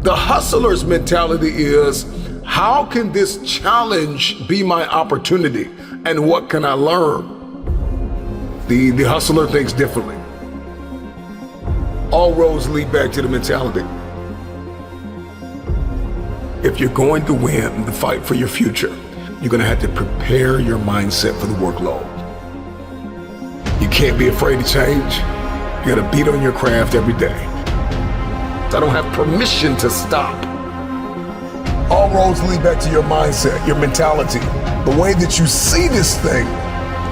The hustler's mentality is, how can this challenge be my opportunity? And what can I learn? The hustler thinks differently. All roads lead back to the mentality. If you're going to win the fight for your future, you're gonna have to prepare your mindset for the workload. You can't be afraid to change. You gotta beat on your craft every day. I don't have permission to stop. All roads lead back to your mindset, your mentality. The way that you see this thing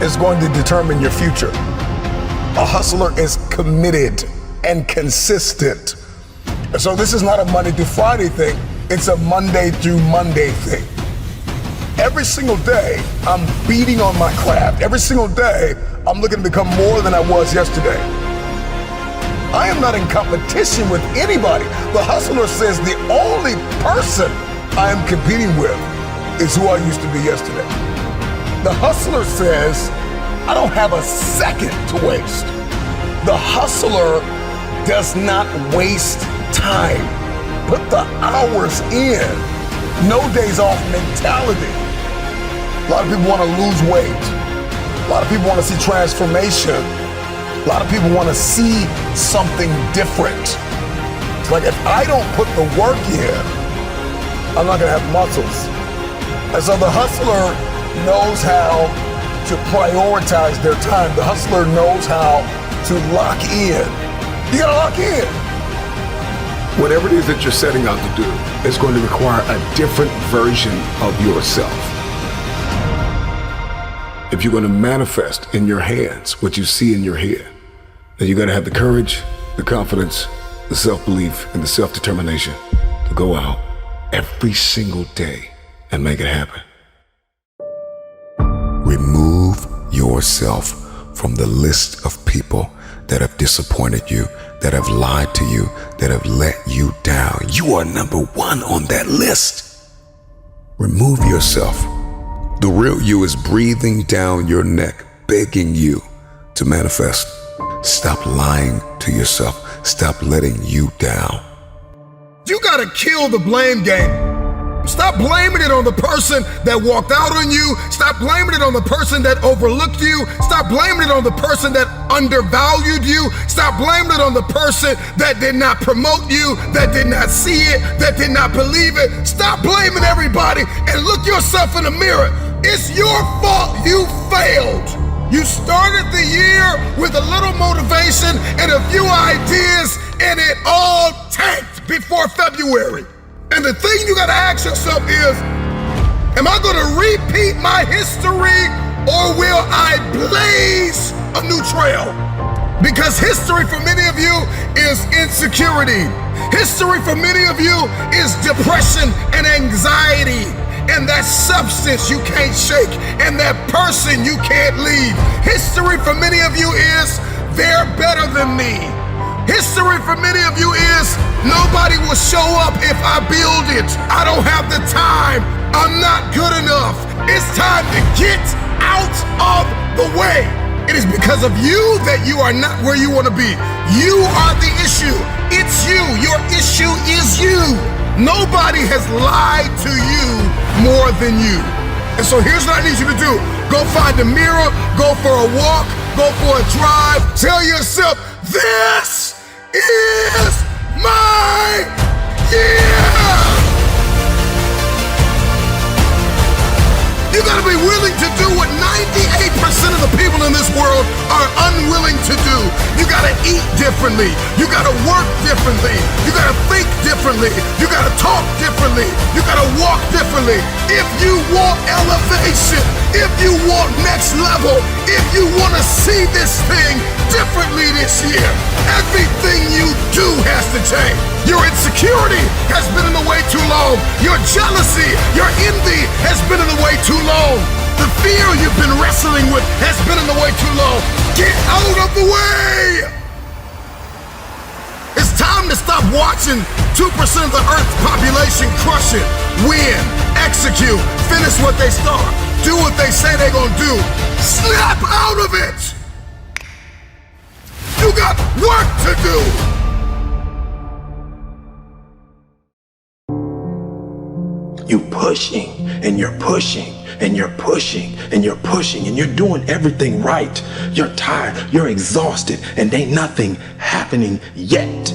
is going to determine your future. A hustler is committed and consistent. And so this is not a Monday through Friday thing, it's a Monday through Monday thing. Every single day, I'm beating on my craft. Every single day, I'm looking to become more than I was yesterday. I am not in competition with anybody. The hustler says the only person I am competing with is who I used to be yesterday. The hustler says, I don't have a second to waste. The hustler does not waste time. Put the hours in. No days off mentality. A lot of people want to lose weight. A lot of people want to see transformation. A lot of people want to see something different. It's like, if I don't put the work in, I'm not gonna have muscles. And so the hustler knows how to prioritize their time. The hustler knows how to lock in. You gotta lock in. Whatever it is that you're setting out to do is going to require a different version of yourself. If you're going to manifest in your hands what you see in your head, then you're going to have the courage, the confidence, the self-belief, and the self-determination to go out every single day and make it happen. Remove yourself from the list of people that have disappointed you, that have lied to you, that have let you down. You are number one on that list. Remove yourself. The real you is breathing down your neck, begging you to manifest. Stop lying to yourself. Stop letting you down. You gotta kill the blame game. Stop blaming it on the person that walked out on you. Stop blaming it on the person that overlooked you. Stop blaming it on the person that undervalued you. Stop blaming it on the person that did not promote you, that did not see it, that did not believe it. Stop blaming everybody and look yourself in the mirror. It's your fault you failed. You started the year with a little motivation and a few ideas, and it all tanked before February. And the thing you gotta ask yourself is, am I gonna repeat my history or will I blaze a new trail? Because history for many of you is insecurity. History for many of you is depression and anxiety. And that substance you can't shake, and that person you can't leave. History for many of you is, they're better than me. History for many of you is, nobody will show up if I build it. I don't have the time. I'm not good enough. It's time to get out of the way. It is because of you that you are not where you want to be. You are the issue. It's you. Your issue is you. Nobody has lied to you more than you. And so here's what I need you to do. Go find a mirror, go for a walk, go for a drive. Tell yourself, this is my year. You gotta be willing to do what 98% of the people in this world are unwilling to do. You gotta eat differently. You gotta work differently. You gotta think differently. You gotta talk differently. You gotta walk differently. If you want elevation, if you want next level, if you wanna see this thing differently this year, everything you do has to change. Your insecurity has been in the way too long. Your jealousy, your envy has been in the way too long. The fear you've been wrestling with has been in the way too long. Get out of the way! It's time to stop watching 2% of the Earth's population crush it, win, execute, finish what they start, do what they say they're gonna do. Snap out of it! You got work to do! You pushing and you're pushing and you're pushing and you're pushing and you're doing everything right. You're tired, you're exhausted, and ain't nothing happening yet.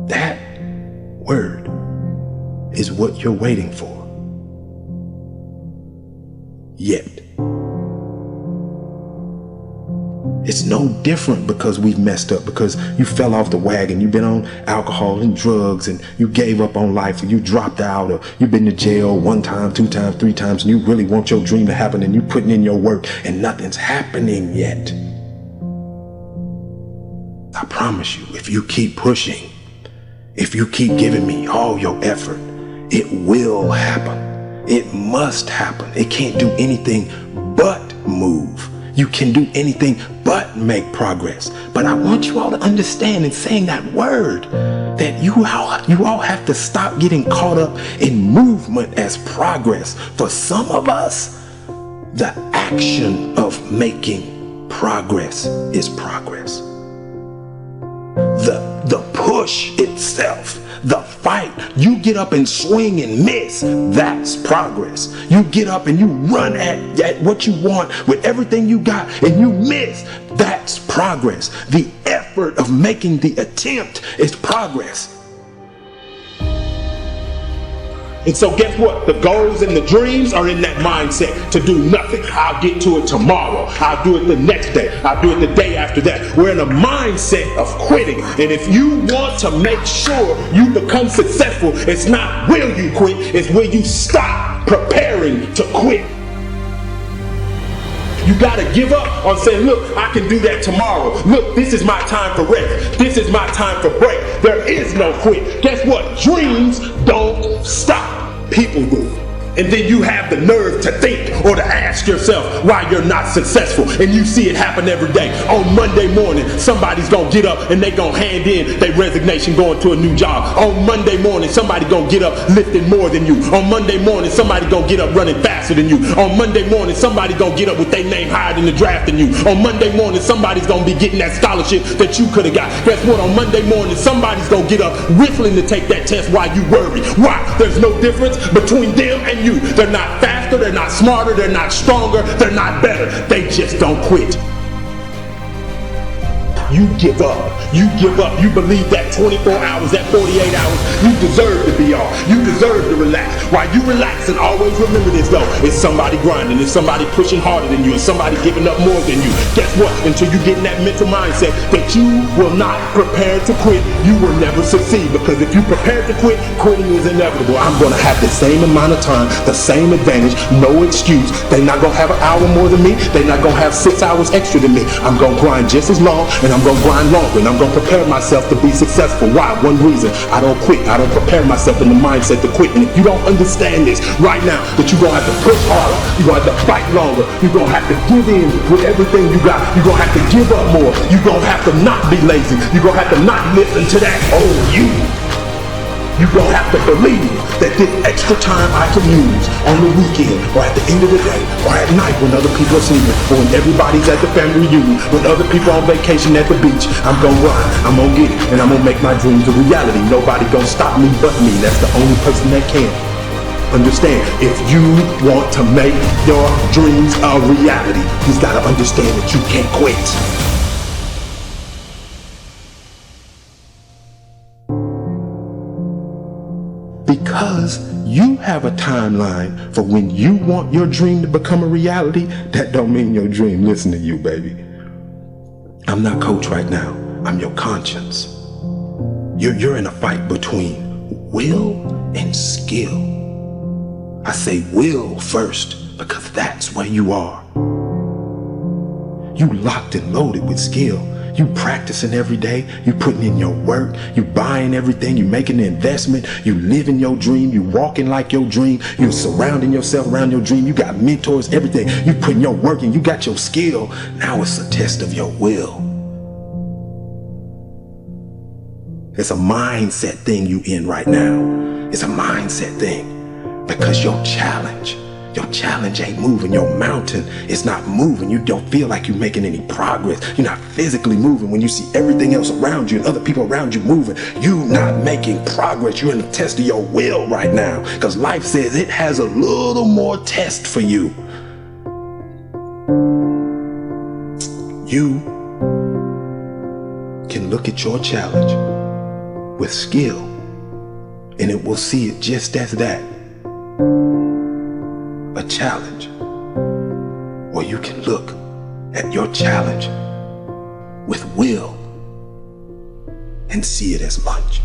That word is what you're waiting for. Yet. It's no different because we've messed up, because you fell off the wagon, you've been on alcohol and drugs, and you gave up on life, or you dropped out, or you've been to jail 1 time, 2 times, 3 times, and you really want your dream to happen, and you putting in your work, and nothing's happening yet. I promise you, if you keep pushing, if you keep giving me all your effort, it will happen. It must happen. It can't do anything but move. You can do anything but make progress. But I want you all to understand in saying that word that you all have to stop getting caught up in movement as progress. For some of us, the action of making progress is progress. The push itself, the fight, you get up and swing and miss, that's progress. You get up and you run at what you want with everything you got and you miss, that's progress. The effort of making the attempt is progress. And so guess what? The goals and the dreams are in that mindset to do nothing. I'll get to it tomorrow. I'll do it the next day. I'll do it the day after that. We're in a mindset of quitting. And if you want to make sure you become successful, it's not will you quit, it's will you stop preparing to quit. You gotta give up on saying, look, I can do that tomorrow. Look, this is my time for rest. This is my time for break. There is no quit. Guess what? Dreams don't stop. People do. And then you have the nerve to think or to ask yourself why you're not successful. And you see it happen every day. On Monday morning, somebody's gonna get up and they gonna hand in their resignation going to a new job. On Monday morning, somebody gonna get up lifting more than you. On Monday morning, somebody gonna get up running faster than you. On Monday morning, somebody gonna get up with their name higher in the draft than you. On Monday morning, somebody's gonna be getting that scholarship that you could have got. Guess what? On Monday morning, somebody's gonna get up whistling to take that test while you worry. Why? There's no difference between them and you. They're not faster, they're not smarter, they're not stronger, they're not better. They just don't quit. You give up. You give up. You believe that 24 hours, that 48 hours, you deserve to be off. You deserve to relax. While you relax, and always remember this though, it's somebody grinding, it's somebody pushing harder than you, it's somebody giving up more than you. Guess what? Until you get in that mental mindset that you will not prepare to quit, you will never succeed. Because if you prepare to quit, quitting is inevitable. I'm gonna have the same amount of time, the same advantage, no excuse. They're not gonna have an hour more than me, they're not gonna have 6 hours extra than me. I'm gonna grind just as long, and I'm gonna grind longer, and I'm gonna prepare myself to be successful. Why? One reason: I don't quit. I don't prepare myself in the mindset to quit. And if you don't understand this right now, that you're gonna have to push harder, you're gonna have to fight longer, you're gonna have to give in with everything you got, you're gonna have to give up more, you're gonna have to not be lazy, you're gonna have to not listen to that you're gonna have to believe that this extra time I can use on the weekend, or at the end of the day, or at night when other people are sleeping, or when everybody's at the family reunion, when other people are on vacation at the beach, I'm gonna run, I'm gonna get it, and I'm gonna make my dreams a reality. Nobody gonna stop me but me. That's the only person that can. Understand, if you want to make your dreams a reality, you gotta understand that you can't quit. Because you have a timeline for when you want your dream to become a reality, that don't mean your dream listen to you, baby. I'm not coach right now. I'm your conscience. You're in a fight between will and skill. I say will first because that's where you are. You locked and loaded with skill. You practicing every day, you putting in your work, you buying everything, you making an investment, you living your dream, you walking like your dream, you surrounding yourself around your dream, you got mentors, everything, you putting your work in, you got your skill. Now it's a test of your will. It's a mindset thing you in right now. It's a mindset thing because your challenge ain't moving. Your mountain is not moving. You don't feel like you're making any progress. You're not physically moving when you see everything else around you and other people around you moving. You're not making progress. You're in the test of your will right now because life says it has a little more test for you. You can look at your challenge with skill and it will see it just as that. A challenge. Or you can look at your challenge with will and see it as lunch.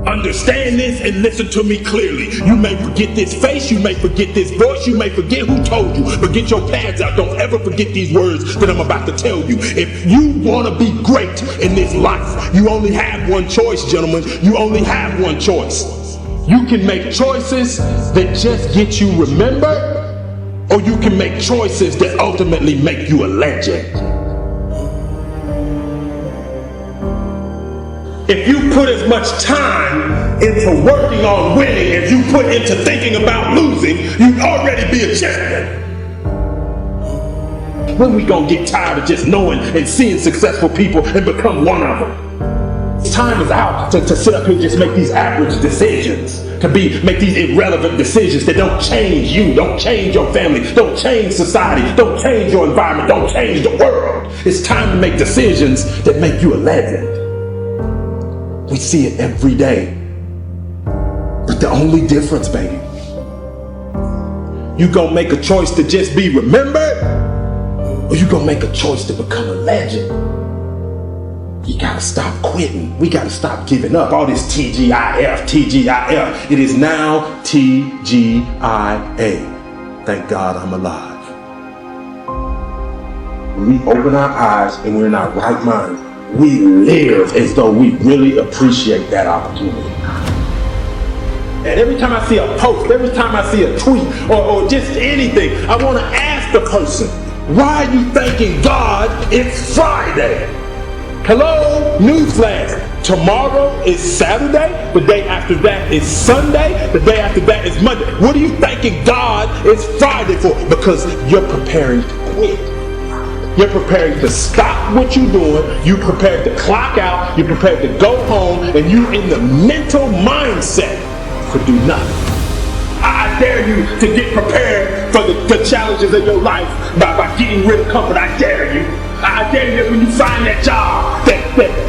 Understand this and listen to me clearly. You may forget this face, you may forget this voice, you may forget who told you, but get your pads out. Don't ever forget these words that I'm about to tell you. If you want to be great in this life, you only have one choice, gentlemen. You only have one choice. You can make choices that just get you remembered, or you can make choices that ultimately make you a legend. If you put as much time into working on winning as you put into thinking about losing, you'd already be a champion. When we gonna get tired of just knowing and seeing successful people and become one of them? Time is out to sit up here and just make these average decisions, make these irrelevant decisions that don't change you, don't change your family, don't change society, don't change your environment, don't change the world. It's time to make decisions that make you a legend. We see it every day. But the only difference, baby, you gonna make a choice to just be remembered, or you gonna make a choice to become a legend. You gotta stop quitting. We gotta stop giving up. All this TGIF, TGIF. It is now TGIA. Thank God I'm alive. When we open our eyes and we're in our right mind, we live as though we really appreciate that opportunity. And every time I see a post, every time I see a tweet, or just anything, I want to ask the person, why are you thanking God it's Friday? Hello, newsflash. Tomorrow is Saturday, the day after that is Sunday, the day after that is Monday. What are you thanking God it's Friday for? Because you're preparing to quit. You're preparing to stop what you're doing. You're prepared to clock out. You're prepared to go home, and you're in the mental mindset to do nothing. I dare you to get prepared for the challenges of your life by getting rid of comfort. I dare you. I dare you that when you find that job, that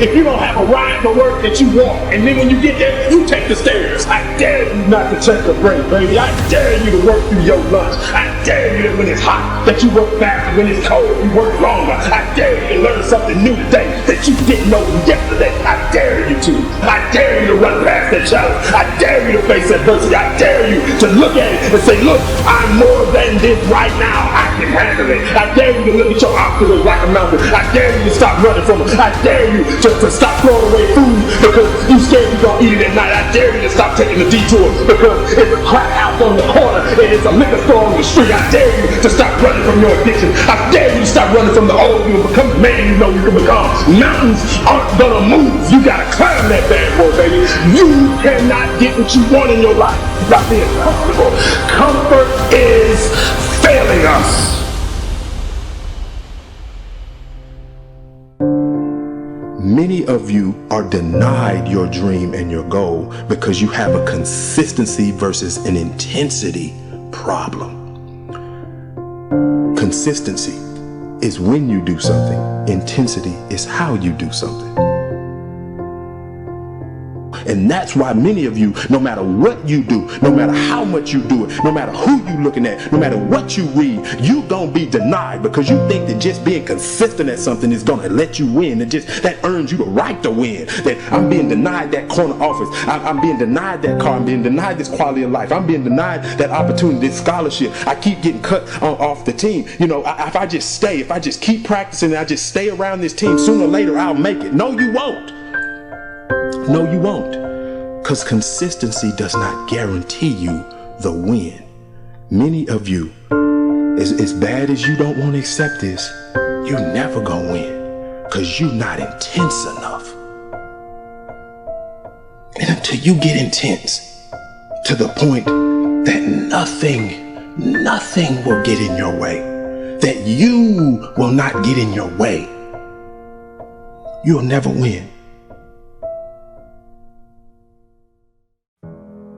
if you don't have a ride to work, that you walk, and then when you get there, you take the stairs. I dare you not to take a break, baby. I dare you to work through your lunch. I dare you that when it's hot, that you work faster. When it's cold, you work longer. I dare you to learn something new today that you didn't know yesterday. I dare you to. I dare you to run past that challenge. I dare you to face adversity. I dare you to look at it and say, look, I'm more than this right now. I can handle it. I dare you to look at your obstacles like a mountain. I dare you to stop running from it. I dare you to stop throwing away food because you scared you're going to eat it at night. I dare you to stop taking the detour because it's a crack house on the corner and it's a liquor store on the street. I dare you to stop running from your addiction. I dare you to stop running from the old you and become the man you know you can become. Mountains aren't going to move. You got to climb that bad boy, baby. You cannot get what you want in your life by being comfortable. Comfort is failing us. Many of you are denied your dream and your goal because you have a consistency versus an intensity problem. Consistency is when you do something. Intensity is how you do something. And that's why many of you, no matter what you do, no matter how much you do it, no matter who you looking at, no matter what you read, you gonna be denied because you think that just being consistent at something is gonna let you win. And just that earns you the right to win. That I'm being denied that corner office. I'm being denied that car. I'm being denied this quality of life. I'm being denied that opportunity, this scholarship. I keep getting cut off the team. You know, if I just keep practicing and I just stay around this team, sooner or later I'll make it. No, you won't. No, you won't. Because consistency does not guarantee you the win. Many of you, as bad as you don't want to accept this, you're never gonna win. Because you're not intense enough. And until you get intense to the point that nothing will get in your way, that you will not get in your way, you'll never win.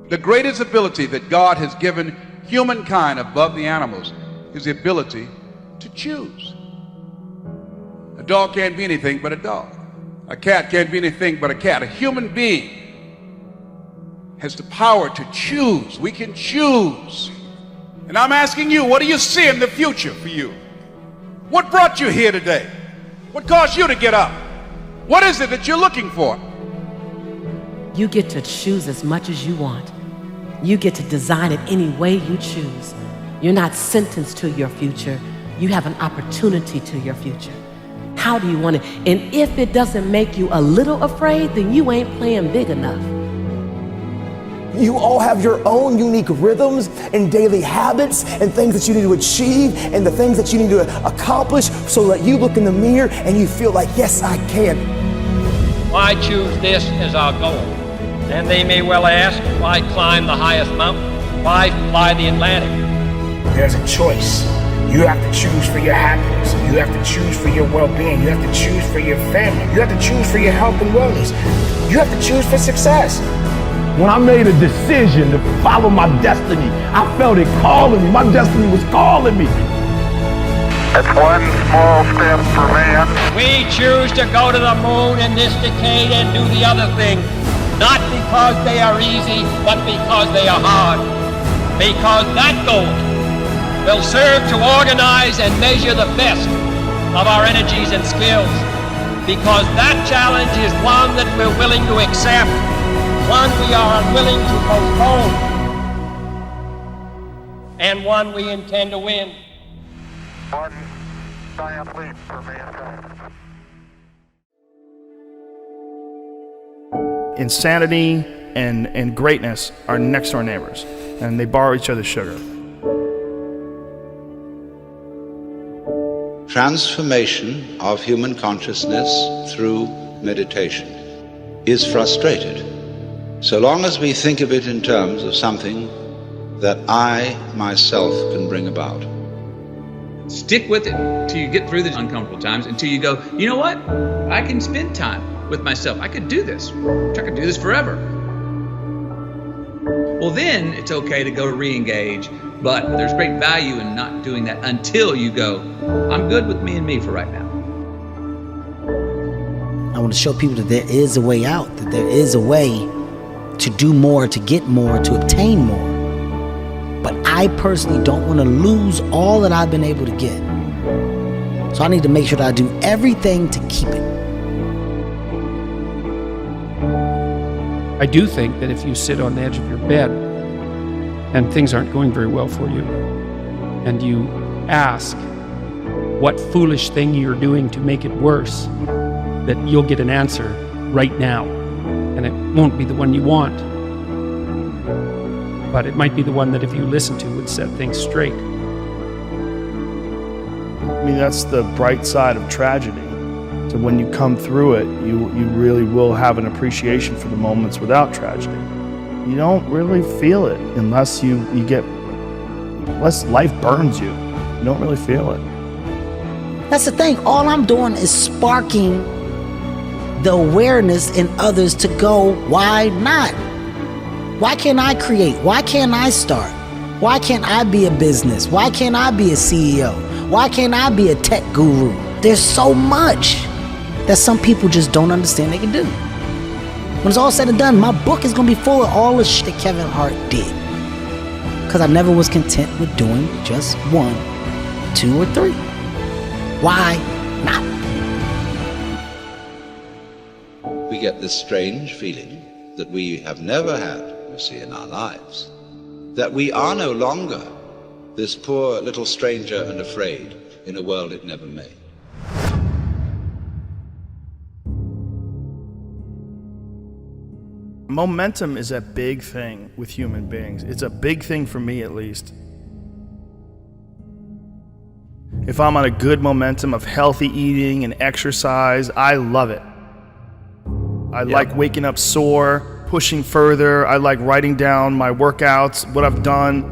The greatest ability that God has given humankind above the animals is the ability to choose. A dog can't be anything but a dog. A cat can't be anything but a cat. A human being has the power to choose. We can choose. And I'm asking you, what do you see in the future for you? What brought you here today? What caused you to get up? What is it that you're looking for? You get to choose as much as you want. You get to design it any way you choose. You're not sentenced to your future. You have an opportunity to your future. How do you want it? And if it doesn't make you a little afraid, then you ain't playing big enough. You all have your own unique rhythms and daily habits and things that you need to achieve and the things that you need to accomplish so that you look in the mirror and you feel like, yes, I can. Why choose this as our goal? And they may well ask, why climb the highest mountain? Why fly the Atlantic? There's a choice. You have to choose for your happiness. You have to choose for your well-being. You have to choose for your family. You have to choose for your health and wellness. You have to choose for success. When I made a decision to follow my destiny, I felt it calling me. My destiny was calling me. That's one small step for man. We choose to go to the moon in this decade and do the other thing. not because they are easy, but because they are hard. Because that goal will serve to organize and measure the best of our energies and skills. Because that challenge is one that we're willing to accept, one we are unwilling to postpone, and one we intend to win. One giant leap for mankind. Insanity and greatness are next door neighbors, and they borrow each other's sugar. Transformation of human consciousness through meditation is frustrated so long as we think of it in terms of something that I myself can bring about. Stick with it till you get through the uncomfortable times, until you go, you know what? I can spend time with myself. I could do this. I could do this forever. Well, then it's okay to go to re-engage, but there's great value in not doing that until you go, I'm good with me and me for right now. I want to show people that there is a way out, that there is a way to do more, to get more, to obtain more. But I personally don't want to lose all that I've been able to get. So I need to make sure that I do everything to keep it. I do think that if you sit on the edge of your bed and things aren't going very well for you, and you ask what foolish thing you're doing to make it worse, that you'll get an answer right now. And it won't be the one you want, but it might be the one that if you listen to would set things straight. I mean, that's the bright side of tragedy. So when you come through it, you really will have an appreciation for the moments without tragedy. You don't really feel it unless unless life burns you. You don't really feel it. That's the thing. All I'm doing is sparking the awareness in others to go, why not? Why can't I create? Why can't I start? Why can't I be a business? Why can't I be a CEO? Why can't I be a tech guru? There's so much that some people just don't understand they can do. When it's all said and done, my book is gonna be full of all the shit that Kevin Hart did. Because I never was content with doing just 1, 2, or 3. Why not? We get this strange feeling that we have never had, you see, in our lives, that we are no longer this poor little stranger and afraid in a world it never made. Momentum is a big thing with human beings. It's a big thing for me, at least. If I'm on a good momentum of healthy eating and exercise, I love it. I like waking up sore, pushing further. I like writing down my workouts, what I've done.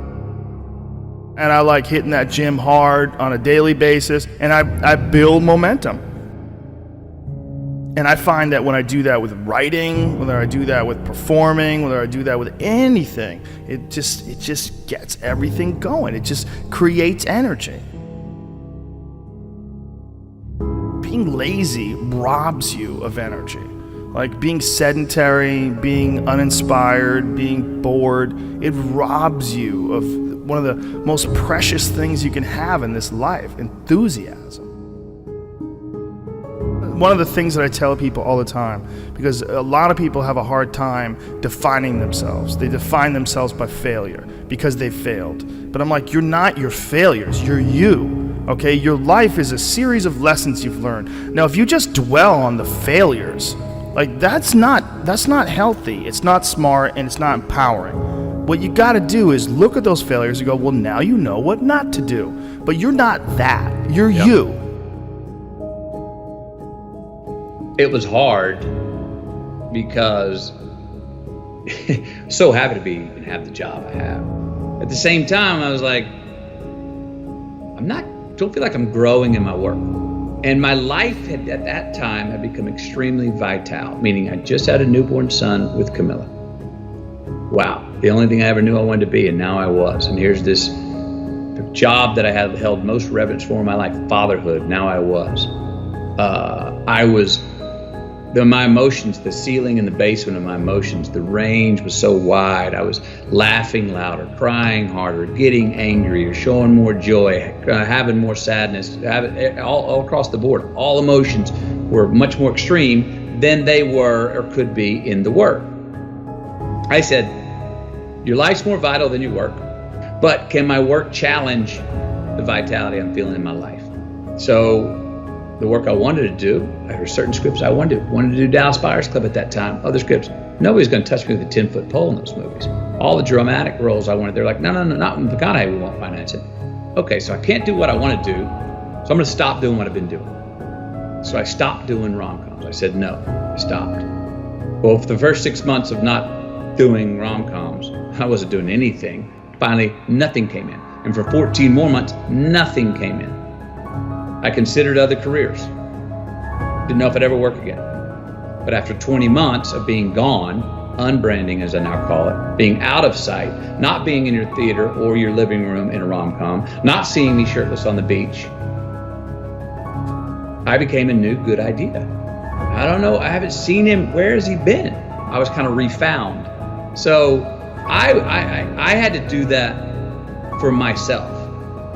And I like hitting that gym hard on a daily basis. And I build momentum. And I find that when I do that with writing, whether I do that with performing, whether I do that with anything, it just gets everything going. It just creates energy. Being lazy robs you of energy. Like being sedentary, being uninspired, being bored, it robs you of one of the most precious things you can have in this life, enthusiasm. One of the things that I tell people all the time, because a lot of people have a hard time defining themselves. They define themselves by failure because they failed. But I'm like, you're not your failures, you're you. Okay, your life is a series of lessons you've learned. Now, if you just dwell on the failures, like that's not healthy. It's not smart and it's not empowering. What you got to do is look at those failures and go, well, now you know what not to do. But you're not that. You're you. It was hard because so happy to be and have the job I have. At the same time, I was like, don't feel like I'm growing in my work. And my life at that time had become extremely vital, meaning I just had a newborn son with Camilla. Wow, the only thing I ever knew I wanted to be, and now I was. And here's this job that I had held most reverence for in my life, fatherhood, now I was. I was My emotions, the ceiling and the basement of my emotions, the range was so wide. I was laughing louder, crying harder, getting angrier, showing more joy, having more sadness, all across the board. All emotions were much more extreme than they were or could be in the work. I said, your life's more vital than your work, but can my work challenge the vitality I'm feeling in my life? So the work I wanted to do, there were certain scripts I wanted to do Dallas Buyers Club at that time, other scripts. Nobody's going to touch me with a 10-foot pole in those movies. All the dramatic roles I wanted, they're like, no, not in McConaughey, we won't finance it. Okay, so I can't do what I want to do, so I'm going to stop doing what I've been doing. So I stopped doing rom-coms. I said no, I stopped. Well, for the first 6 months of not doing rom-coms, I wasn't doing anything. Finally, nothing came in. And for 14 more months, nothing came in. I considered other careers. Didn't know if I'd ever work again. But after 20 months of being gone, unbranding as I now call it, being out of sight, not being in your theater or your living room in a rom-com, not seeing me shirtless on the beach, I became a new good idea. I don't know, I haven't seen him, where has he been? I was kind of refound. So I had to do that for myself.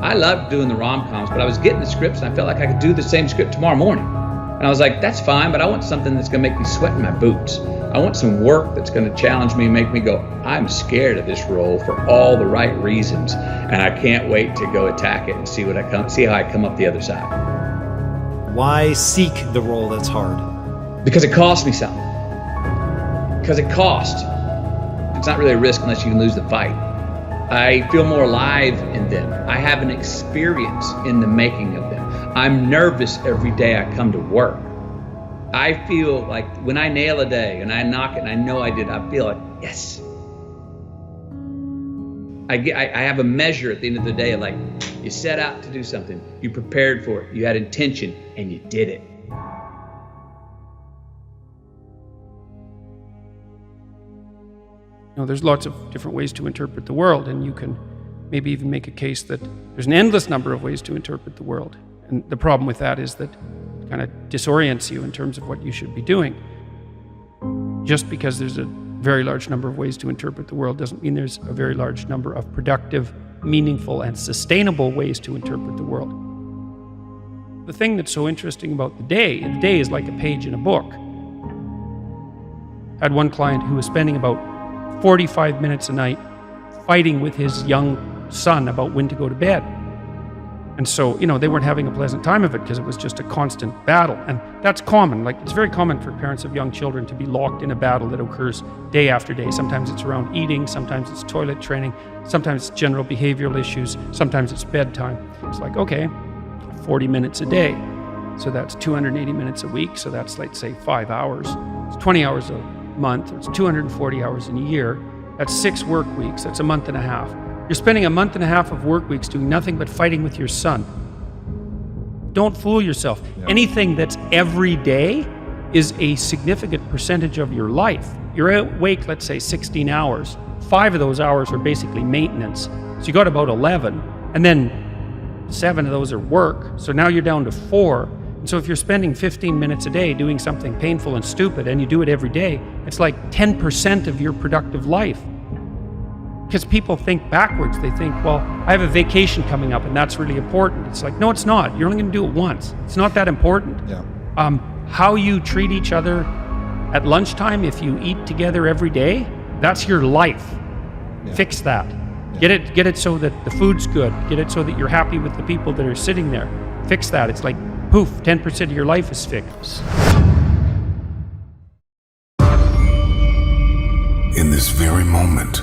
I loved doing the rom-coms, but I was getting the scripts and I felt like I could do the same script tomorrow morning. And I was like, that's fine, but I want something that's gonna make me sweat in my boots. I want some work that's gonna challenge me and make me go, I'm scared of this role for all the right reasons, and I can't wait to go attack it and see how I come up the other side. Why seek the role that's hard? Because it costs me something. Because it costs. It's not really a risk unless you can lose the fight. I feel more alive in them. I have an experience in the making of them. I'm nervous every day I come to work. I feel like when I nail a day and I knock it and I know I did, I feel like, yes. I have a measure at the end of the day of like, you set out to do something, you prepared for it, you had intention, and you did it. You know, there's lots of different ways to interpret the world, and you can maybe even make a case that there's an endless number of ways to interpret the world. And the problem with that is that it kind of disorients you in terms of what you should be doing. Just because there's a very large number of ways to interpret the world doesn't mean there's a very large number of productive, meaningful, and sustainable ways to interpret the world. The thing that's so interesting about the day is like a page in a book. I had one client who was spending about 45 minutes a night fighting with his young son about when to go to bed. And so, you know, they weren't having a pleasant time of it because it was just a constant battle. And that's common. Like, it's very common for parents of young children to be locked in a battle that occurs day after day. Sometimes it's around eating, sometimes it's toilet training, sometimes it's general behavioral issues, sometimes it's bedtime. It's like, okay, 40 minutes a day. So that's 280 minutes a week. So that's, let's say, 5 hours. It's 20 hours a month, or it's 240 hours in a year. That's 6 work weeks. That's a month and a half. You're spending a month and a half of work weeks doing nothing but fighting with your son. Don't fool yourself. Yeah. Anything that's every day is a significant percentage of your life. You're awake, let's say, 16 hours. 5 of those hours are basically maintenance. So you got about 11, and then 7 of those are work. So now you're down to 4. And so if you're spending 15 minutes a day doing something painful and stupid, and you do it every day, it's like 10% of your productive life. Because people think backwards. They think, well, I have a vacation coming up and that's really important. It's like, no, it's not. You're only going to do it once. It's not that important. Yeah. How you treat each other at lunchtime, if you eat together every day, that's your life. Yeah. Fix that. Yeah. Get it so that the food's good. Get it so that you're happy with the people that are sitting there. Fix that. It's like, poof, 10% of your life is fixed. In this very moment,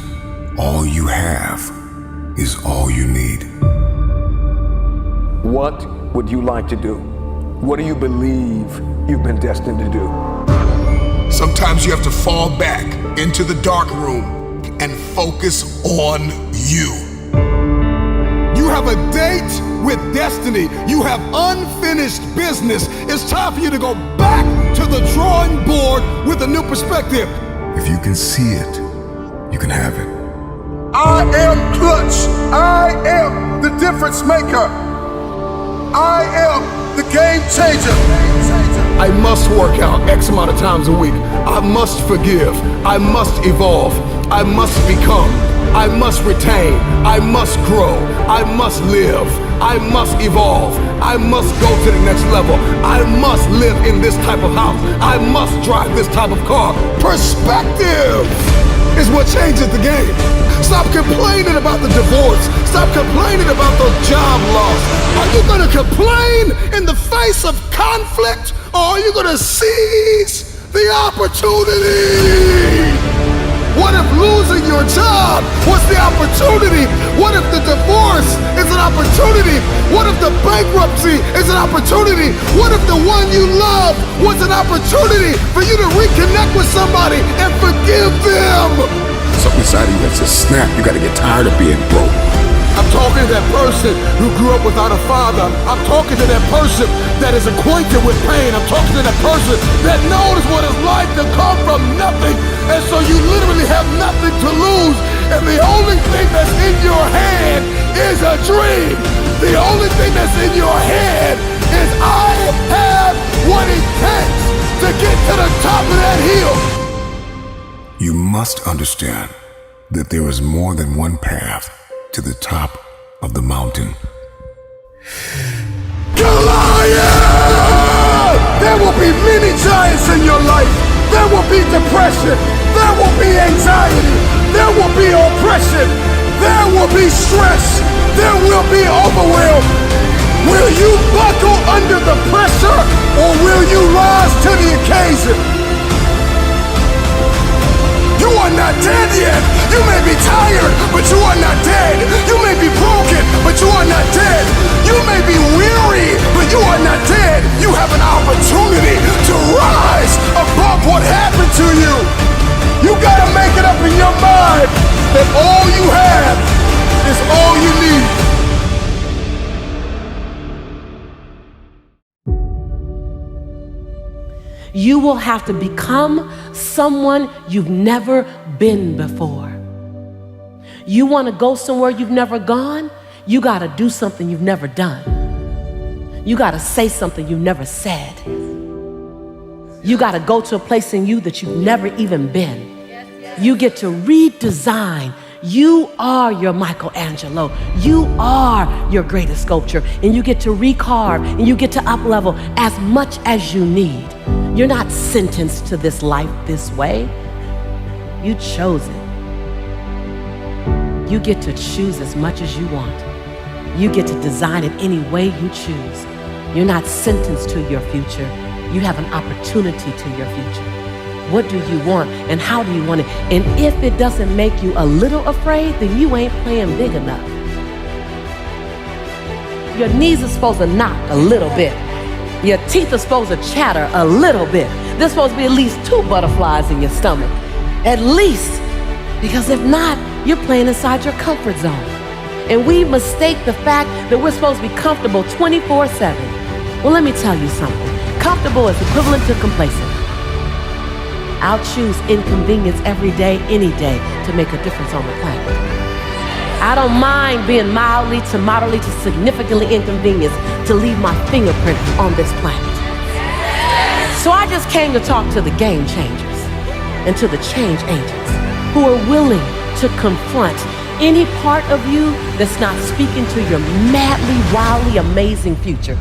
all you have is all you need. What would you like to do? What do you believe you've been destined to do? Sometimes you have to fall back into the dark room and focus on you. You have a date with destiny. You have unfinished business. It's time for you to go back to the drawing board with a new perspective. If you can see it, you can have it. I am clutch. I am the difference maker. I am the game changer. I must work out X amount of times a week. I must forgive. I must evolve. I must become. I must retain. I must grow. I must live. I must evolve. I must go to the next level. I must live in this type of house. I must drive this type of car. Perspective is what changes the game. Stop complaining about the divorce. Stop complaining about the job loss. Are you gonna complain in the face of conflict, or are you gonna seize the opportunity? What if losing your job was the opportunity? What if the divorce is an opportunity? What if the bankruptcy is an opportunity? What if the one you love was an opportunity for you to reconnect with somebody and forgive them? Something inside of you that says, snap, you gotta get tired of being broke. I'm talking to that person who grew up without a father. I'm talking to that person that is acquainted with pain. I'm talking to that person that knows what it's like to come from nothing. And so you literally have nothing to lose. And the only thing that's in your head is a dream. The only thing that's in your head is I have what it takes to get to the top of that hill. You must understand that there is more than one path to the top of the mountain. Goliath! There will be many giants in your life. There will be depression. There will be anxiety. There will be oppression. There will be stress. There will be overwhelm. Will you buckle under the pressure, or will you rise to the occasion? You are not dead yet. You may be tired, but you are not dead. You may be broken, but you are not dead. You may be weary, but you are not dead. You have an opportunity to rise above what happened to you. You gotta make it up in your mind that all you have is all you need. You will have to become someone you've never been before. You want to go somewhere you've never gone? You got to do something you've never done. You got to say something you've never said. You got to go to a place in you that you've never even been. You get to redesign. You are your Michelangelo. You are your greatest sculpture. And you get to recarve, and you get to up-level as much as you need. You're not sentenced to this life this way. You chose it. You get to choose as much as you want. You get to design it any way you choose. You're not sentenced to your future. You have an opportunity to your future. What do you want, and how do you want it? And if it doesn't make you a little afraid, then you ain't playing big enough. Your knees are supposed to knock a little bit. Your teeth are supposed to chatter a little bit. There's supposed to be at least 2 butterflies in your stomach. At least. Because if not, you're playing inside your comfort zone. And we mistake the fact that we're supposed to be comfortable 24/7. Well, let me tell you something. Comfortable is equivalent to complacent. I'll choose inconvenience every day, any day, to make a difference on the planet. I don't mind being mildly to moderately to significantly inconvenienced to leave my fingerprint on this planet. So I just came to talk to the game changers and to the change agents who are willing to confront any part of you that's not speaking to your madly, wildly amazing future.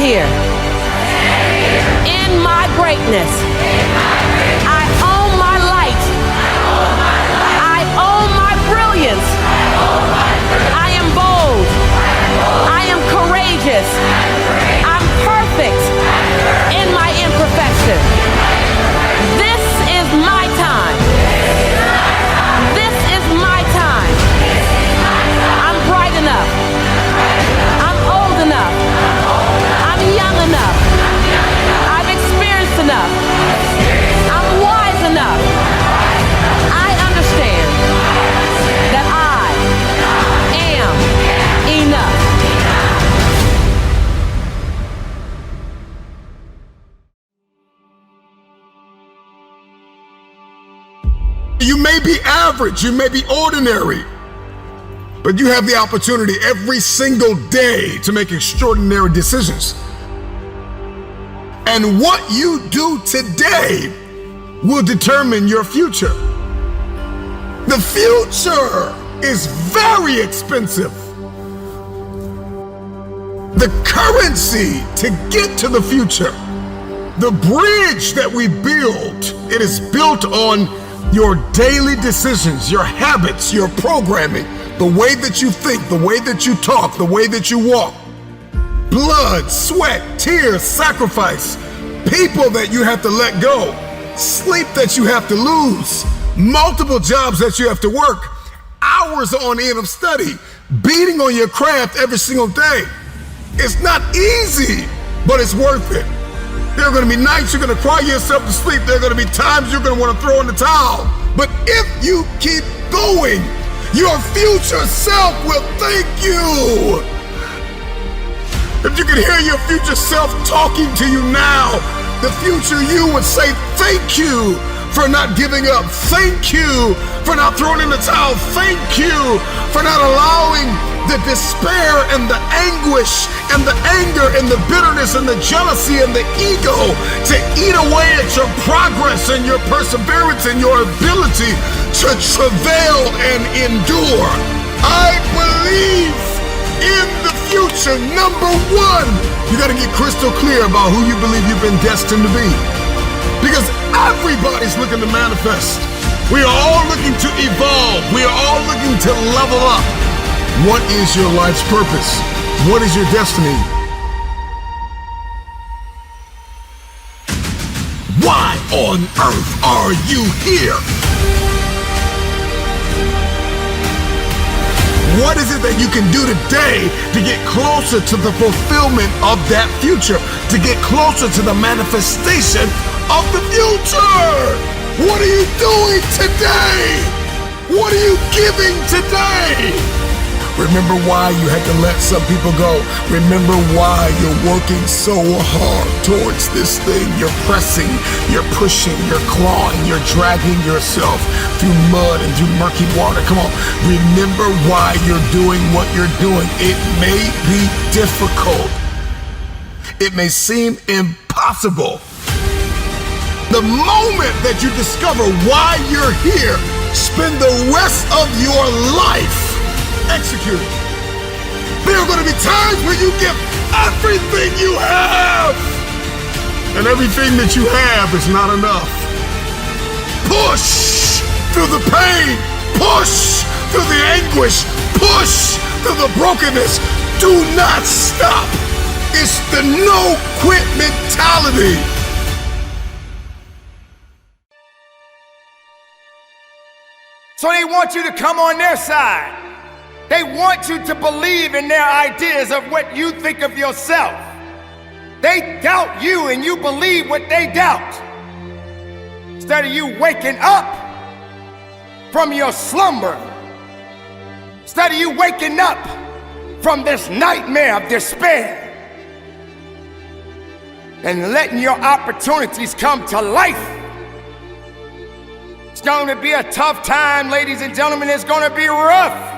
Here. In my greatness, I own my light. I own my brilliance. I am bold. I am courageous. I'm perfect in my imperfection. This is my average, you may be ordinary, but you have the opportunity every single day to make extraordinary decisions. And what you do today will determine your future. The future is very expensive. The currency to get to the future, the bridge that we build, it is built on your daily decisions, your habits, your programming, the way that you think, the way that you talk, the way that you walk. Blood, sweat, tears, sacrifice, people that you have to let go, sleep that you have to lose, multiple jobs that you have to work, hours on end of study, beating on your craft every single day. It's not easy, but it's worth it. There are going to be nights you're going to cry yourself to sleep. There are going to be times you're going to want to throw in the towel. But if you keep going, your future self will thank you. If you could hear your future self talking to you now, the future you would say thank you for not giving up. Thank you for not throwing in the towel. Thank you for not allowing the despair and the anguish and the anger and the bitterness and the jealousy and the ego to eat away at your progress and your perseverance and your ability to travail and endure. I believe in the future. Number one, you got to get crystal clear about who you believe you've been destined to be. Because everybody's looking to manifest. We are all looking to evolve. We are all looking to level up. What is your life's purpose? What is your destiny? Why on earth are you here? What is it that you can do today to get closer to the fulfillment of that future? To get closer to the manifestation of the future? What are you doing today? What are you giving today? Remember why you had to let some people go. Remember why you're working so hard towards this thing. You're pressing, you're pushing, you're clawing, you're dragging yourself through mud and through murky water. Come on, remember why you're doing what you're doing. It may be difficult. It may seem impossible. The moment that you discover why you're here, spend the rest of your life executing. There are going to be times where you give everything you have, and everything that you have is not enough. Push through the pain, push through the anguish, push through the brokenness. Do not stop. It's the no quit mentality. So they want you to come on their side. They want you to believe in their ideas of what you think of yourself. They doubt you and you believe what they doubt. Instead of you waking up from your slumber, instead of you waking up from this nightmare of despair and letting your opportunities come to life. It's going to be a tough time, ladies and gentlemen. It's going to be rough.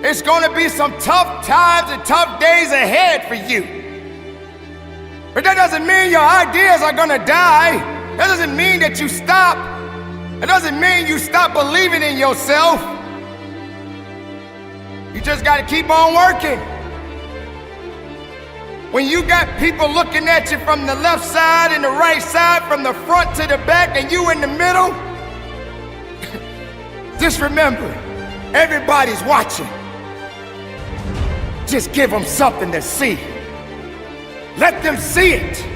It's going to be some tough times and tough days ahead for you. But that doesn't mean your ideas are going to die. That doesn't mean that you stop. It doesn't mean you stop believing in yourself. You just got to keep on working. When you got people looking at you from the left side and the right side, from the front to the back, and you in the middle, just remember, everybody's watching. Just give them something to see. Let them see it.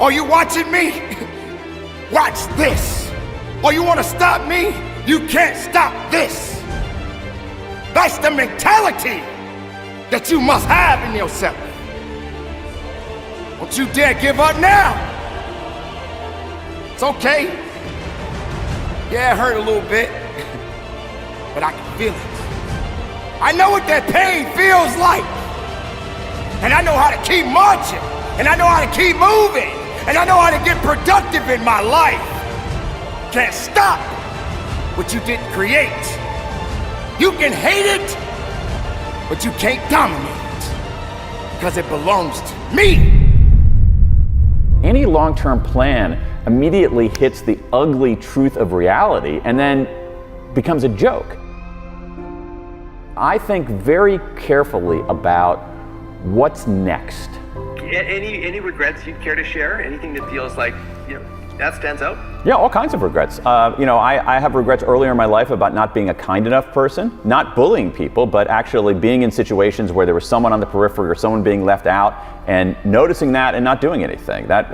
Are you watching me? Watch this. Oh, you want to stop me? You can't stop this. That's the mentality that you must have in yourself. Don't you dare give up now. It's okay. Yeah, it hurt a little bit, but I can feel it. I know what that pain feels like. And I know how to keep marching. And I know how to keep moving. And I know how to get productive in my life. Can't stop what you didn't create. You can hate it, but you can't dominate it, because it belongs to me. Any long-term plan immediately hits the ugly truth of reality and then becomes a joke. I think very carefully about what's next. Any regrets you'd care to share? Anything that feels like, that stands out? Yeah, all kinds of regrets. I have regrets earlier in my life about not being a kind enough person, not bullying people, but actually being in situations where there was someone on the periphery or someone being left out and noticing that and not doing anything. That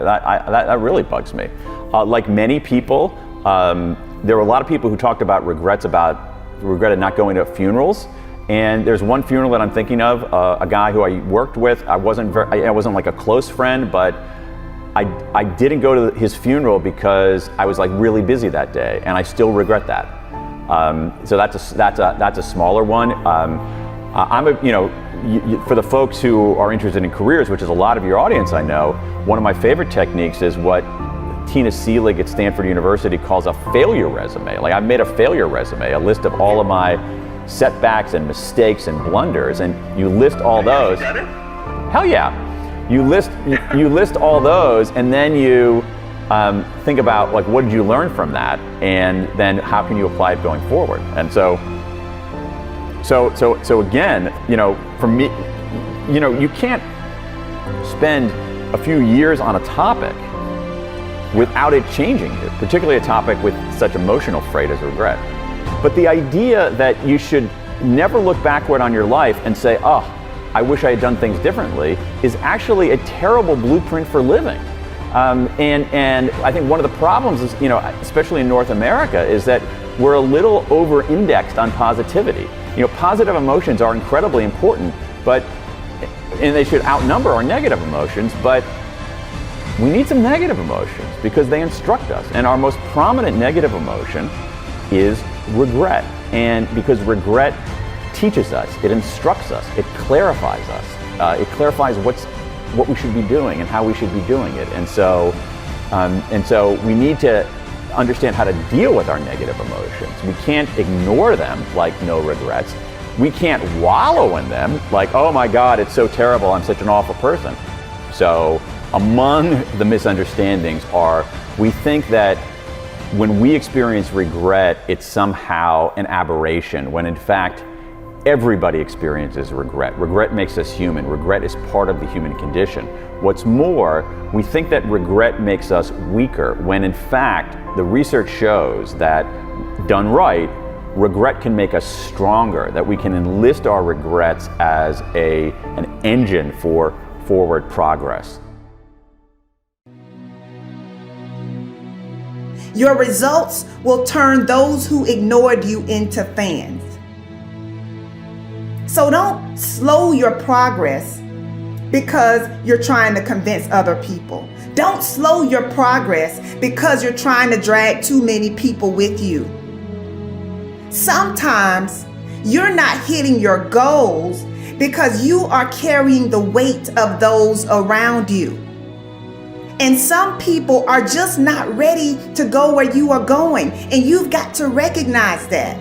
really bugs me. Like many people, there were a lot of people who talked about regretted not going to funerals. And there's one funeral that I'm thinking of, a guy who I worked with. I wasn't like a close friend, but I didn't go to his funeral because I was like really busy that day, and I still regret that. So that's a smaller one. For the folks who are interested in careers, which is a lot of your audience, I know, one of my favorite techniques is what Tina Seelig at Stanford University calls a failure resume. Like, I've made a failure resume, a list of all of my setbacks and mistakes and blunders, and you list all those. Hell yeah. You list all those, and then you think about, like, what did you learn from that, and then how can you apply it going forward? And so again, for me, you can't spend a few years on a topic without it changing you, particularly a topic with such emotional freight as regret. But the idea that you should never look backward on your life and say, oh, I wish I had done things differently, is actually a terrible blueprint for living. And I think one of the problems is, especially in North America, is that we're a little over-indexed on positivity. Positive emotions are incredibly important, and they should outnumber our negative emotions, but we need some negative emotions because they instruct us. And our most prominent negative emotion is regret. And because regret teaches us, it instructs us, it clarifies us, it clarifies what we should be doing and how we should be doing it. And so we need to understand how to deal with our negative emotions. We can't ignore them like no regrets. We can't wallow in them like, oh my God, it's so terrible, I'm such an awful person. So among the misunderstandings are, we think that when we experience regret, it's somehow an aberration, when in fact, everybody experiences regret. Regret makes us human. Regret is part of the human condition. What's more, we think that regret makes us weaker, when in fact, the research shows that, done right, regret can make us stronger, that we can enlist our regrets as an engine for forward progress. Your results will turn those who ignored you into fans. So don't slow your progress because you're trying to convince other people. Don't slow your progress because you're trying to drag too many people with you. Sometimes you're not hitting your goals because you are carrying the weight of those around you. And some people are just not ready to go where you are going, and you've got to recognize that.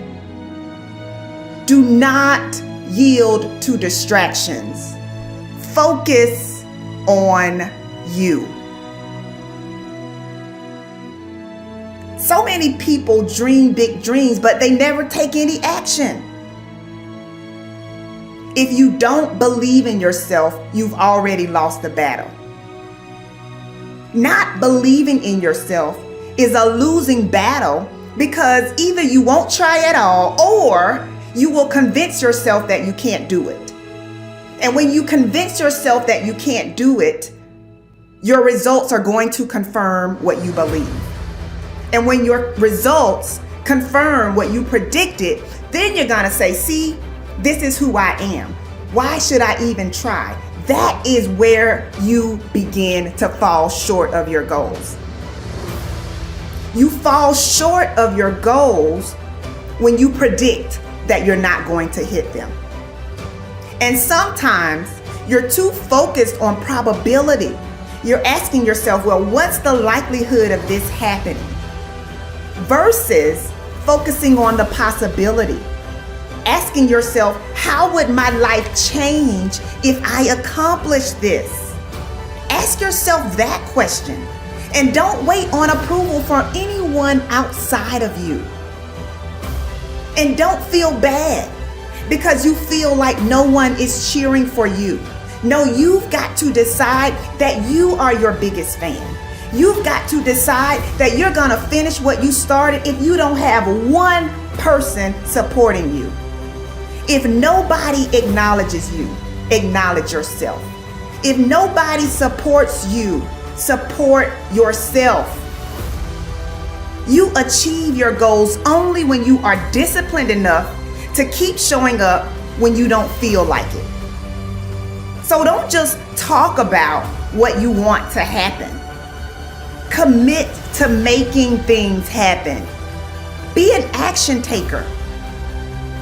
Do not yield to distractions. Focus on you. So many people dream big dreams, but they never take any action. If you don't believe in yourself, you've already lost the battle. Not believing in yourself is a losing battle, because either you won't try at all, or you will convince yourself that you can't do it. And when you convince yourself that you can't do it, your results are going to confirm what you believe. And when your results confirm what you predicted, then you're gonna say, see, this is who I am. Why should I even try? That is where you begin to fall short of your goals. You fall short of your goals when you predict that you're not going to hit them. And sometimes you're too focused on probability. You're asking yourself, well, what's the likelihood of this happening? Versus focusing on the possibility. Asking yourself, how would my life change if I accomplished this? Ask yourself that question, and don't wait on approval from anyone outside of you. And don't feel bad because you feel like no one is cheering for you. No, you've got to decide that you are your biggest fan. You've got to decide that you're gonna finish what you started if you don't have one person supporting you. If nobody acknowledges you, acknowledge yourself. If nobody supports you, support yourself. You achieve your goals only when you are disciplined enough to keep showing up when you don't feel like it. So don't just talk about what you want to happen. Commit to making things happen. Be an action taker.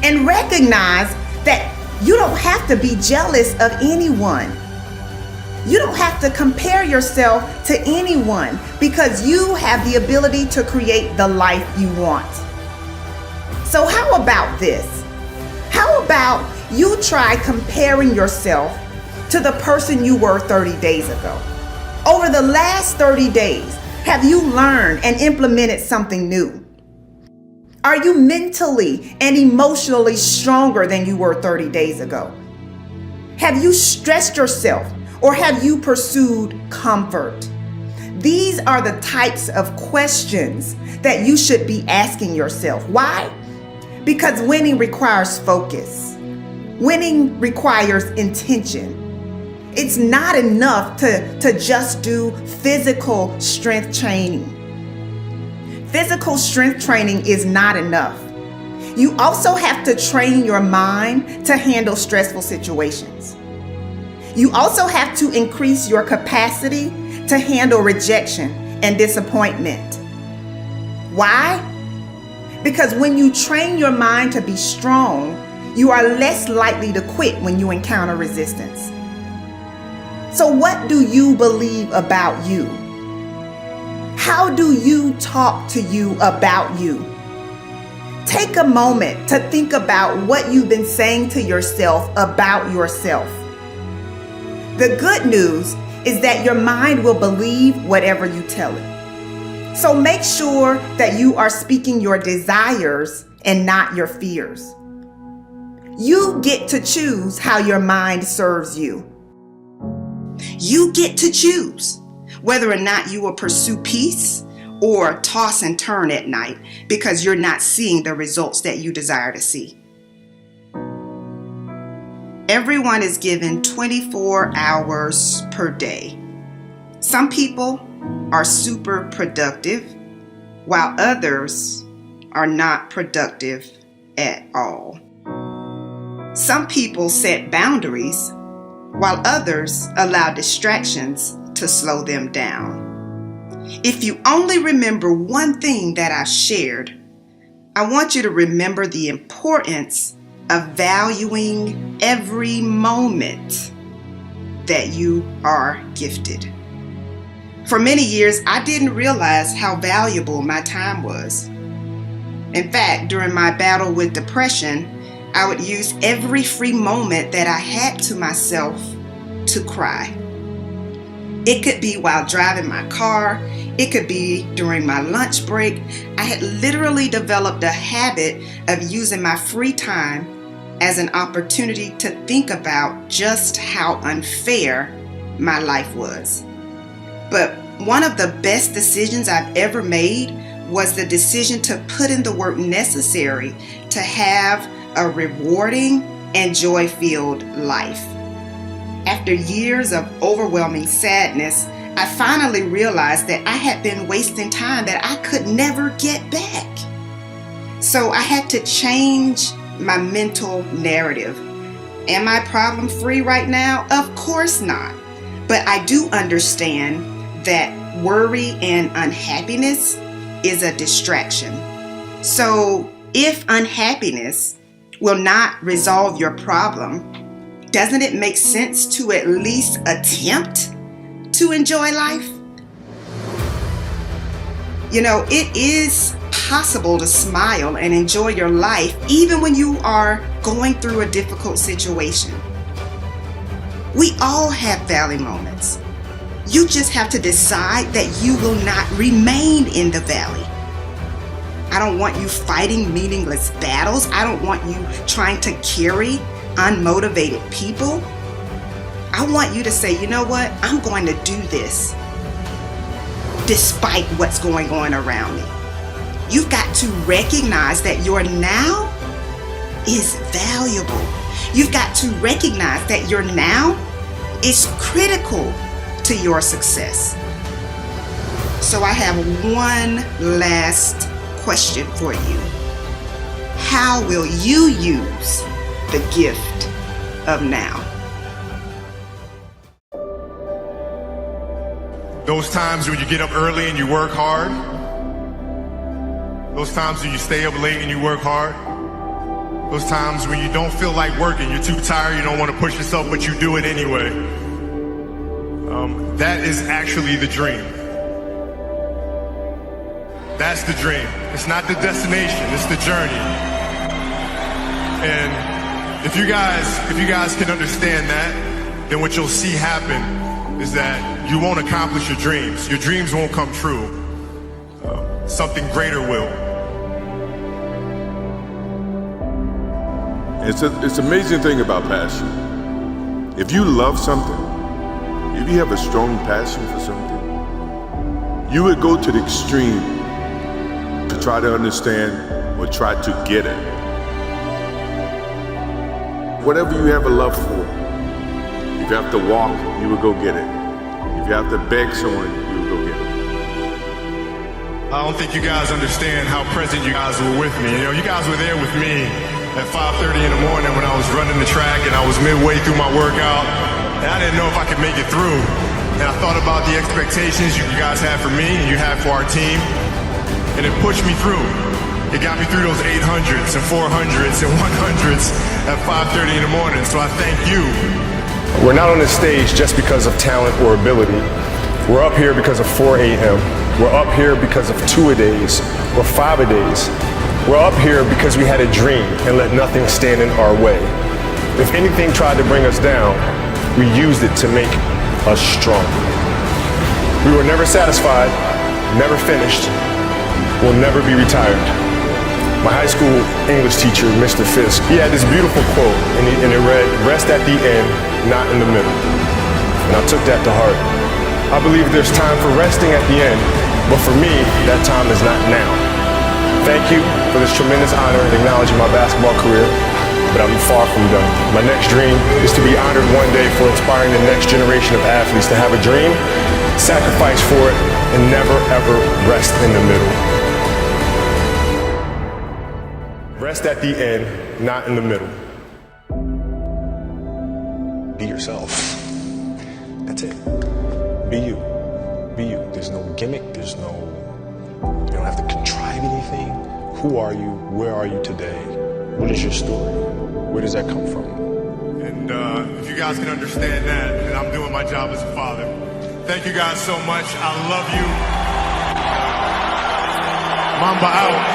And recognize that you don't have to be jealous of anyone. You don't have to compare yourself to anyone because you have the ability to create the life you want. So how about this? How about you try comparing yourself to the person you were 30 days ago? Over the last 30 days, have you learned and implemented something new? Are you mentally and emotionally stronger than you were 30 days ago? Have you stretched yourself or have you pursued comfort? These are the types of questions that you should be asking yourself. Why? Because winning requires focus. Winning requires intention. It's not enough to just do physical strength training. Physical strength training is not enough. You also have to train your mind to handle stressful situations. You also have to increase your capacity to handle rejection and disappointment. Why? Because when you train your mind to be strong, you are less likely to quit when you encounter resistance. So what do you believe about you? How do you talk to you about you? Take a moment to think about what you've been saying to yourself about yourself. The good news is that your mind will believe whatever you tell it. So make sure that you are speaking your desires and not your fears. You get to choose how your mind serves you. You get to choose whether or not you will pursue peace or toss and turn at night because you're not seeing the results that you desire to see. Everyone is given 24 hours per day. Some people are super productive, while others are not productive at all. Some people set boundaries, while others allow distractions to slow them down. If you only remember one thing that I shared, I want you to remember the importance of valuing every moment that you are gifted. For many years, I didn't realize how valuable my time was. In fact, during my battle with depression, I would use every free moment that I had to myself to cry. It could be while driving my car. It could be during my lunch break. I had literally developed a habit of using my free time as an opportunity to think about just how unfair my life was. But one of the best decisions I've ever made was the decision to put in the work necessary to have a rewarding and joy-filled life. After years of overwhelming sadness, I finally realized that I had been wasting time that I could never get back. So I had to change my mental narrative. Am I problem-free right now? Of course not. But I do understand that worry and unhappiness is a distraction. So if unhappiness will not resolve your problem, doesn't it make sense to at least attempt to enjoy life? You know, it is possible to smile and enjoy your life even when you are going through a difficult situation. We all have valley moments. You just have to decide that you will not remain in the valley. I don't want you fighting meaningless battles. I don't want you trying to carry unmotivated people. I want you to say, you know what? I'm going to do this despite what's going on around me. You've got to recognize that your now is valuable. You've got to recognize that your now is critical to your success. So I have one last question for you. How will you use the gift of now? Those times when you get up early and you work hard. Those times when you stay up late and you work hard. Those times when you don't feel like working, you're too tired, you don't want to push yourself, but you do it anyway. That is actually the dream. That's the dream. It's not the destination, it's the journey. And if you guys can understand that, then what you'll see happen is that you won't accomplish your dreams. Your dreams won't come true. Something greater will. It's an amazing thing about passion. If you love something, if you have a strong passion for something, you would go to the extreme to try to understand or try to get it. Whatever you have a love for, if you have to walk, you would go get it. If you have to beg someone, you would go get it. I don't think you guys understand how present you guys were with me. You guys were there with me at 5:30 in the morning when I was running the track and I was midway through my workout and I didn't know if I could make it through. And I thought about the expectations you guys had for me and you had for our team, and it pushed me through. It got me through those 800s and 400s and 100s at 5:30 in the morning, so I thank you. We're not on this stage just because of talent or ability. We're up here because of 4 a.m. We're up here because of 2-a-days or 5-a-days. We're up here because we had a dream and let nothing stand in our way. If anything tried to bring us down, we used it to make us strong. We were never satisfied, never finished, will never be retired. My high school English teacher, Mr. Fisk, he had this beautiful quote, and it read, "Rest at the end, not in the middle." And I took that to heart. I believe there's time for resting at the end, but for me, that time is not now. Thank you for this tremendous honor in acknowledging my basketball career, but I'm far from done. My next dream is to be honored one day for inspiring the next generation of athletes to have a dream, sacrifice for it, and never ever rest in the middle. Rest at the end, not in the middle. Be yourself. That's it. Be you. Be you. There's no gimmick. You don't have to contrive anything. Who are you? Where are you today? What is your story? Where does that come from? And if you guys can understand that, then I'm doing my job as a father. Thank you guys so much. I love you. Mamba out.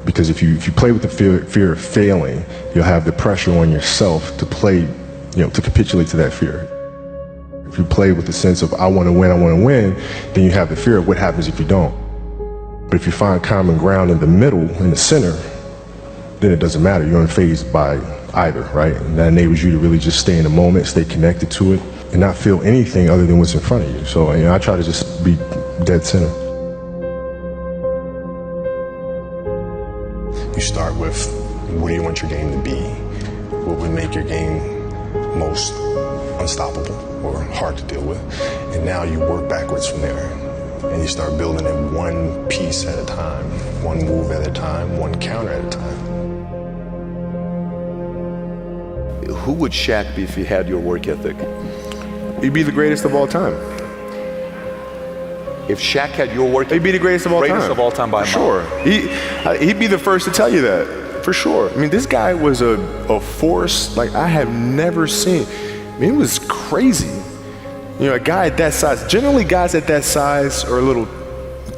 Because if you play with the fear of failing, you'll have the pressure on yourself to play, to capitulate to that fear. If you play with the sense of I want to win, then you have the fear of what happens if you don't. But if you find common ground in the middle, in the center, then it doesn't matter. You're unfazed by either, right? And that enables you to really just stay in the moment, stay connected to it, and not feel anything other than what's in front of you. So I try to just be dead center. You start with, what do you want your game to be? What would make your game most unstoppable or hard to deal with? And now you work backwards from there. And you start building it one piece at a time, one move at a time, one counter at a time. Who would Shaq be if he had your work ethic? He'd be the greatest of all time. If Shaq had your work ethic, he'd be the greatest of all time. Greatest of all time by a mile. Sure. He'd be the first to tell you that. for sure. I mean, this guy was a force like I have never seen. I mean, it was crazy. You know, a guy at that size, generally guys at that size are a little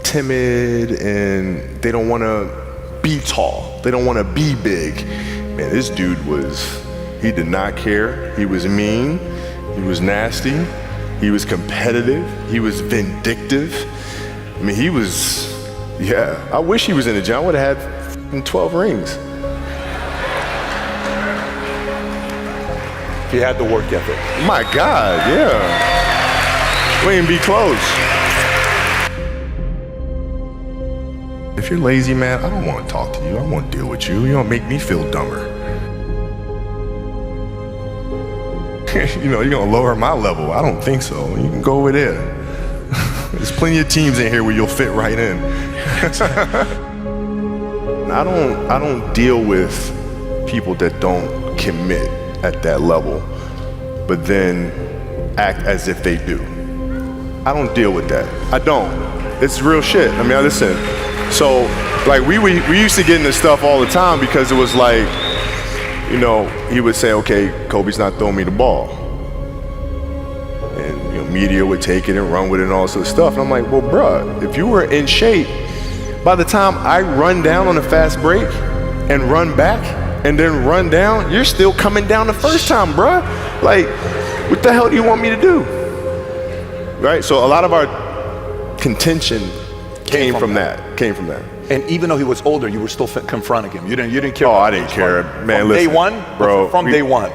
timid and they don't want to be tall. They don't want to be big. Man, this dude he did not care. He was mean. He was nasty. He was competitive. He was vindictive. I mean, I wish he was in the gym. I would have had 12 rings. If you had the work ethic. My God, yeah. We ain't be close. If you're lazy, man, I don't want to talk to you. I want to deal with you. You don't make me feel dumber. You know, you're going to lower my level. I don't think so. You can go over there. There's plenty of teams in here where you'll fit right in. I don't deal with people that don't commit at that level, but then act as if they do. I don't deal with that. I don't. It's real shit. I mean, listen. So, like, we used to get into stuff all the time because it was like, you know, he would say, okay, Kobe's not throwing me the ball. And, you know, media would take it and run with it and all this other stuff. And I'm like, well, bruh, if you were in shape, by the time I run down on a fast break and run back and then run down, you're still coming down the first time, bruh. Like, what the hell do you want me to do? Right? So a lot of our contention came from that. And even though he was older, you were still confronting him. You didn't care. Oh, I didn't care, man. From listen, day one, bro. From day one.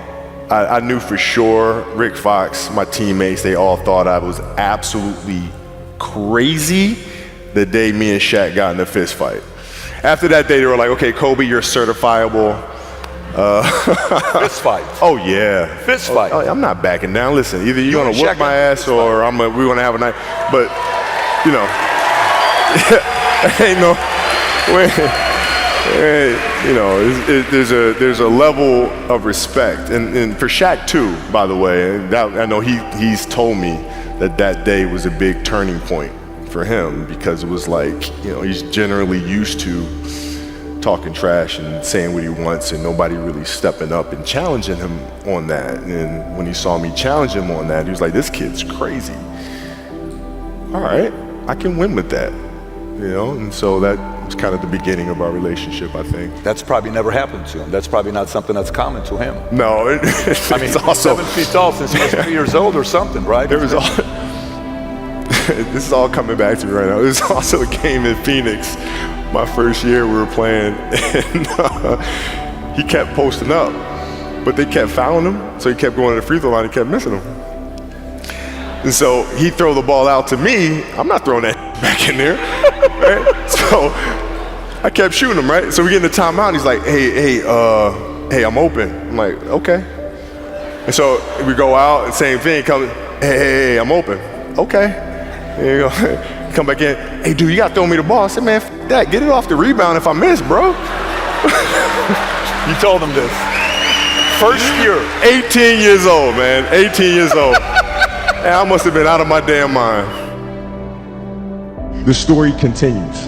I knew for sure. Rick Fox, my teammates, they all thought I was absolutely crazy the day me and Shaq got in a fist fight. After that day, they were like, "Okay, Kobe, you're certifiable." Fist fight. Oh yeah, fist fight. Oh, I'm not backing down. Listen, either you're gonna whoop my ass or we're gonna have a night. But you know, ain't no. You know, there's a level of respect, and for Shaq too. By the way, I know he's told me that day was a big turning point for him because it was like, you know, he's generally used to talking trash and saying what he wants and nobody really stepping up and challenging him on that. And when he saw me challenge him on that, he was like, this kid's crazy. All right, I can win with that, you know? And so that was kind of the beginning of our relationship, I think. That's probably never happened to him. That's probably not something that's common to him. No, I mean, also 7 feet tall since he was 3 years old or something, right? There was all. This is all coming back to me right now. There's also a game in Phoenix, my first year we were playing, and he kept posting up, but they kept fouling him, so he kept going to the free throw line and kept missing them. And so he'd throw the ball out to me. I'm not throwing that back in there, right? So I kept shooting him, right? So we get in the timeout, and he's like, hey, I'm open. I'm like, okay. And so we go out, and same thing, hey, I'm open. Okay. There you go. Come back in. Hey, dude, you got to throw me the ball. I said, man, f that. Get it off the rebound if I miss, bro. You told him this. First year. 18 years old, man. 18 years old. And I must have been out of my damn mind. The story continues.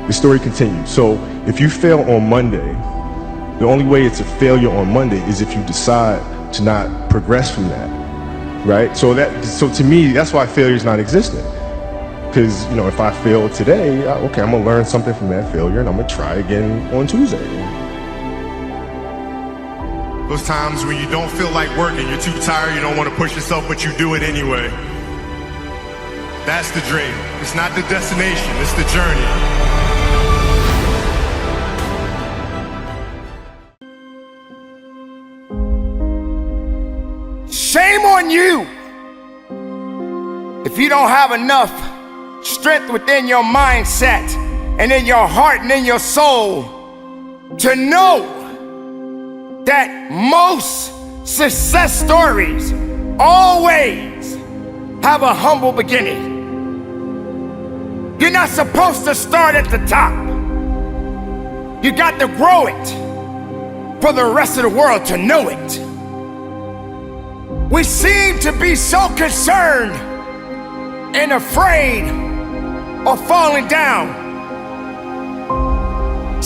The story continues. So if you fail on Monday, the only way it's a failure on Monday is if you decide to not progress from that, right? So to me, that's why failure is not existent. Because, you know, if I fail today, okay, I'm gonna learn something from that failure and I'm gonna try again on Tuesday. Those times when you don't feel like working, you're too tired, you don't want to push yourself, but you do it anyway. That's the dream. It's not the destination, it's the journey. Shame on you if you don't have enough strength within your mindset and in your heart and in your soul to know that most success stories always have a humble beginning. You're not supposed to start at the top. You got to grow it for the rest of the world to know it. We seem to be so concerned and afraid of falling down.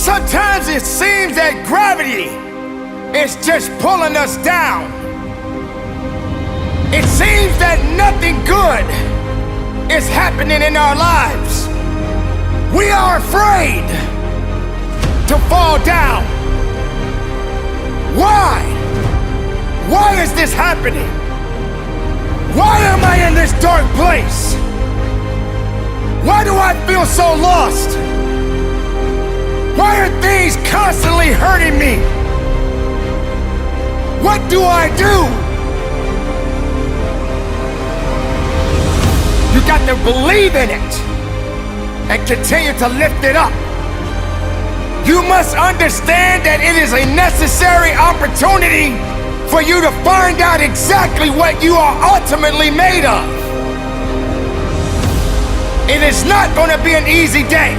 Sometimes it seems that gravity is just pulling us down. It seems that nothing good is happening in our lives. We are afraid to fall down. Why? Why is this happening? Why am I in this dark place? Why do I feel so lost? Why are things constantly hurting me? What do I do? You got to believe in it and continue to lift it up. You must understand that it is a necessary opportunity for you to find out exactly what you are ultimately made of. It is not going to be an easy day.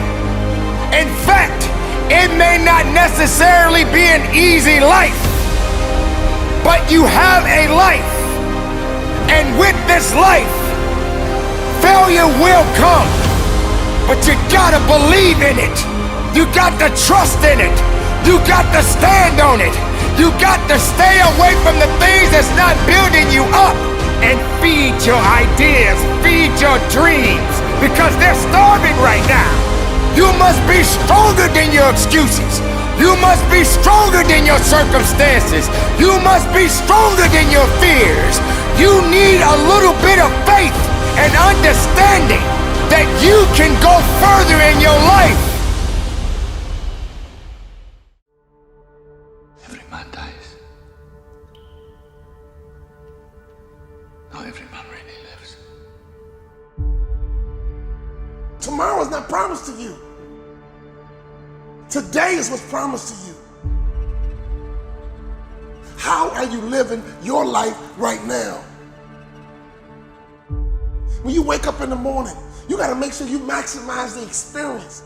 In fact, it may not necessarily be an easy life, but you have a life. And with this life, failure will come, but you gotta believe in it. You got to trust in it. You got to stand on it. You got to stay away from the things that's not building you up, and feed your ideas, feed your dreams, because they're starving right now. You must be stronger than your excuses. You must be stronger than your circumstances. You must be stronger than your fears. You need a little bit of faith and understanding that you can go further in your life. Every man dies. Not every man really lives. Tomorrow's not promised to you. Today is what's promised to you. How are you living your life right now? When you wake up in the morning, you got to make sure you maximize the experience.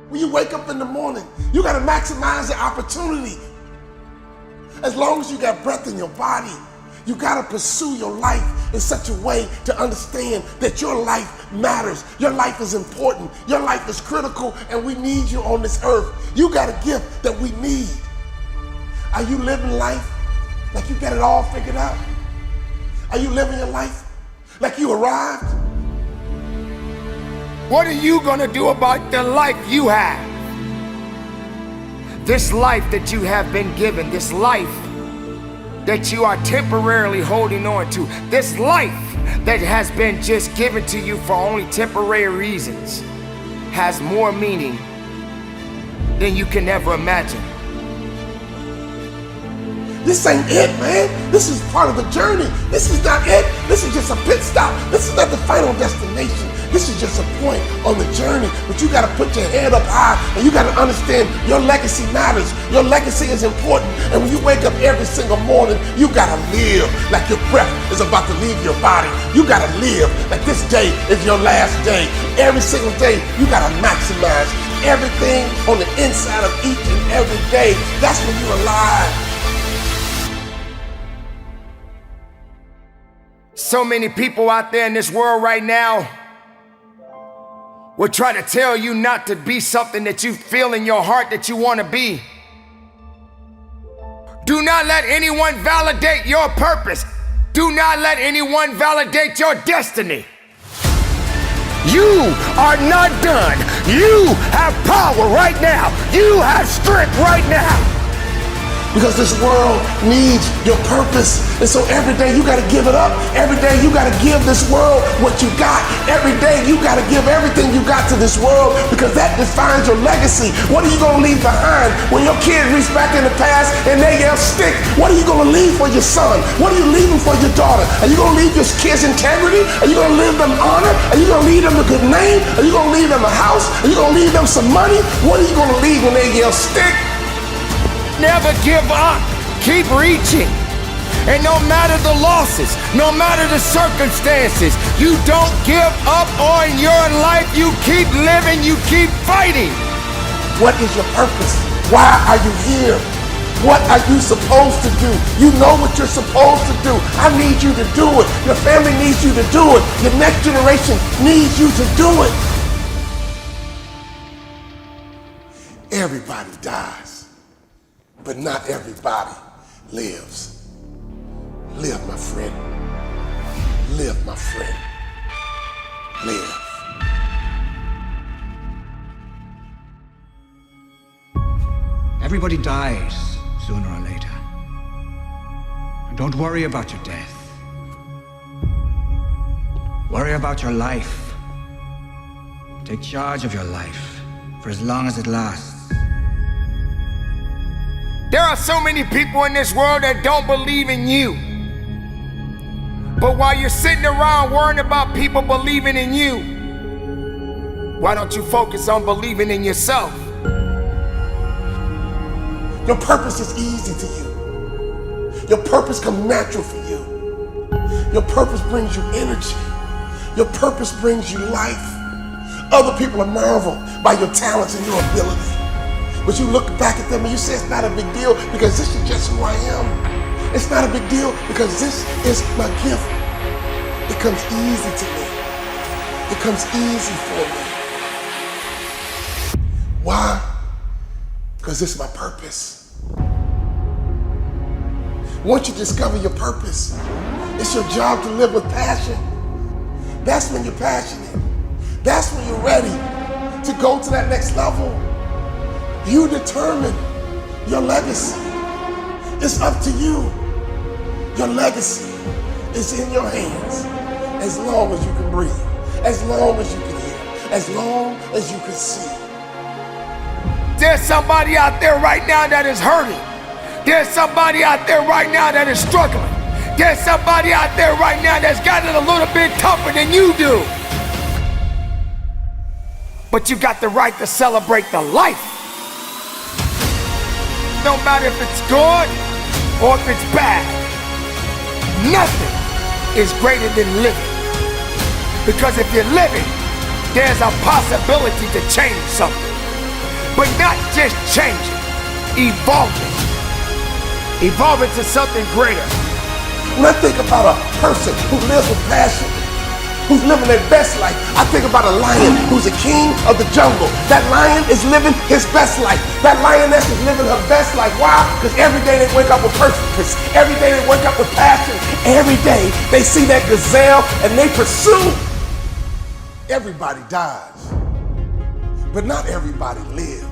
When you wake up in the morning, you got to maximize the opportunity. As long as you got breath in your body, you got to pursue your life in such a way to understand that your life matters. Your life is important. Your life is critical, and we need you on this earth. You got a gift that we need. Are you living life like you got it all figured out? Are you living your life like you arrived? What are you gonna do about the life you have? This life that you have been given, this life that you are temporarily holding on to, this life that has been just given to you for only temporary reasons, has more meaning than you can ever imagine. This ain't it, man. This is part of the journey. This is not it. This is just a pit stop. This is not the final destination. This is just a point on the journey. But you got to put your head up high, and you got to understand your legacy matters. Your legacy is important. And when you wake up every single morning, you got to live like your breath is about to leave your body. You got to live like this day is your last day. Every single day, you got to maximize everything on the inside of each and every day. That's when you're alive. So many people out there in this world right now will try to tell you not to be something that you feel in your heart that you want to be. Do not let anyone validate your purpose. Do not let anyone validate your destiny. You are not done. You have power right now. You have strength right now. Because this world needs your purpose. And so every day you got to give it up. Every day you got to give this world what you got. Every day you got to give everything you got to this world, because that defines your legacy. What are you going to leave behind when your kids reach back in the past and they yell stick? What are you going to leave for your son? What are you leaving for your daughter? Are you going to leave your kids integrity? Are you going to leave them honor? Are you going to leave them a good name? Are you going to leave them a house? Are you going to leave them some money? What are you going to leave when they yell stick? Never give up. Keep reaching. And no matter the losses, no matter the circumstances, you don't give up on your life. You keep living. You keep fighting. What is your purpose? Why are you here? What are you supposed to do? You know what you're supposed to do. I need you to do it. Your family needs you to do it. Your next generation needs you to do it. Everybody dies, but not everybody lives. Live, my friend. Live, my friend. Live. Everybody dies sooner or later. And don't worry about your death. Worry about your life. Take charge of your life for as long as it lasts. There are so many people in this world that don't believe in you. But while you're sitting around worrying about people believing in you, why don't you focus on believing in yourself? Your purpose is easy to you. Your purpose comes natural for you. Your purpose brings you energy. Your purpose brings you life. Other people are marveled by your talents and your ability. But you look back at them and you say it's not a big deal because this is just who I am. It's not a big deal because this is my gift. It comes easy to me. It comes easy for me. Why? Because this is my purpose. Once you discover your purpose, it's your job to live with passion. That's when you're passionate. That's when you're ready to go to that next level. You determine your legacy. It's up to you. Your legacy is in your hands as long as you can breathe, as long as you can hear, as long as you can see. There's somebody out there right now that is hurting. There's somebody out there right now that is struggling. There's somebody out there right now that's got it a little bit tougher than you do. But you got the right to celebrate the life. No matter if it's good or if it's bad, nothing is greater than living. Because if you're living, there's a possibility to change something. But not just change it, evolve it. Evolve it to something greater. When I think about a person who lives with passion, who's living their best life, I think about a lion who's a king of the jungle. That lion is living his best life. That lioness is living her best life. Why? Because every day they wake up with purpose. Every day they wake up with passion. Every day they see that gazelle and they pursue. Everybody dies, but not everybody lives.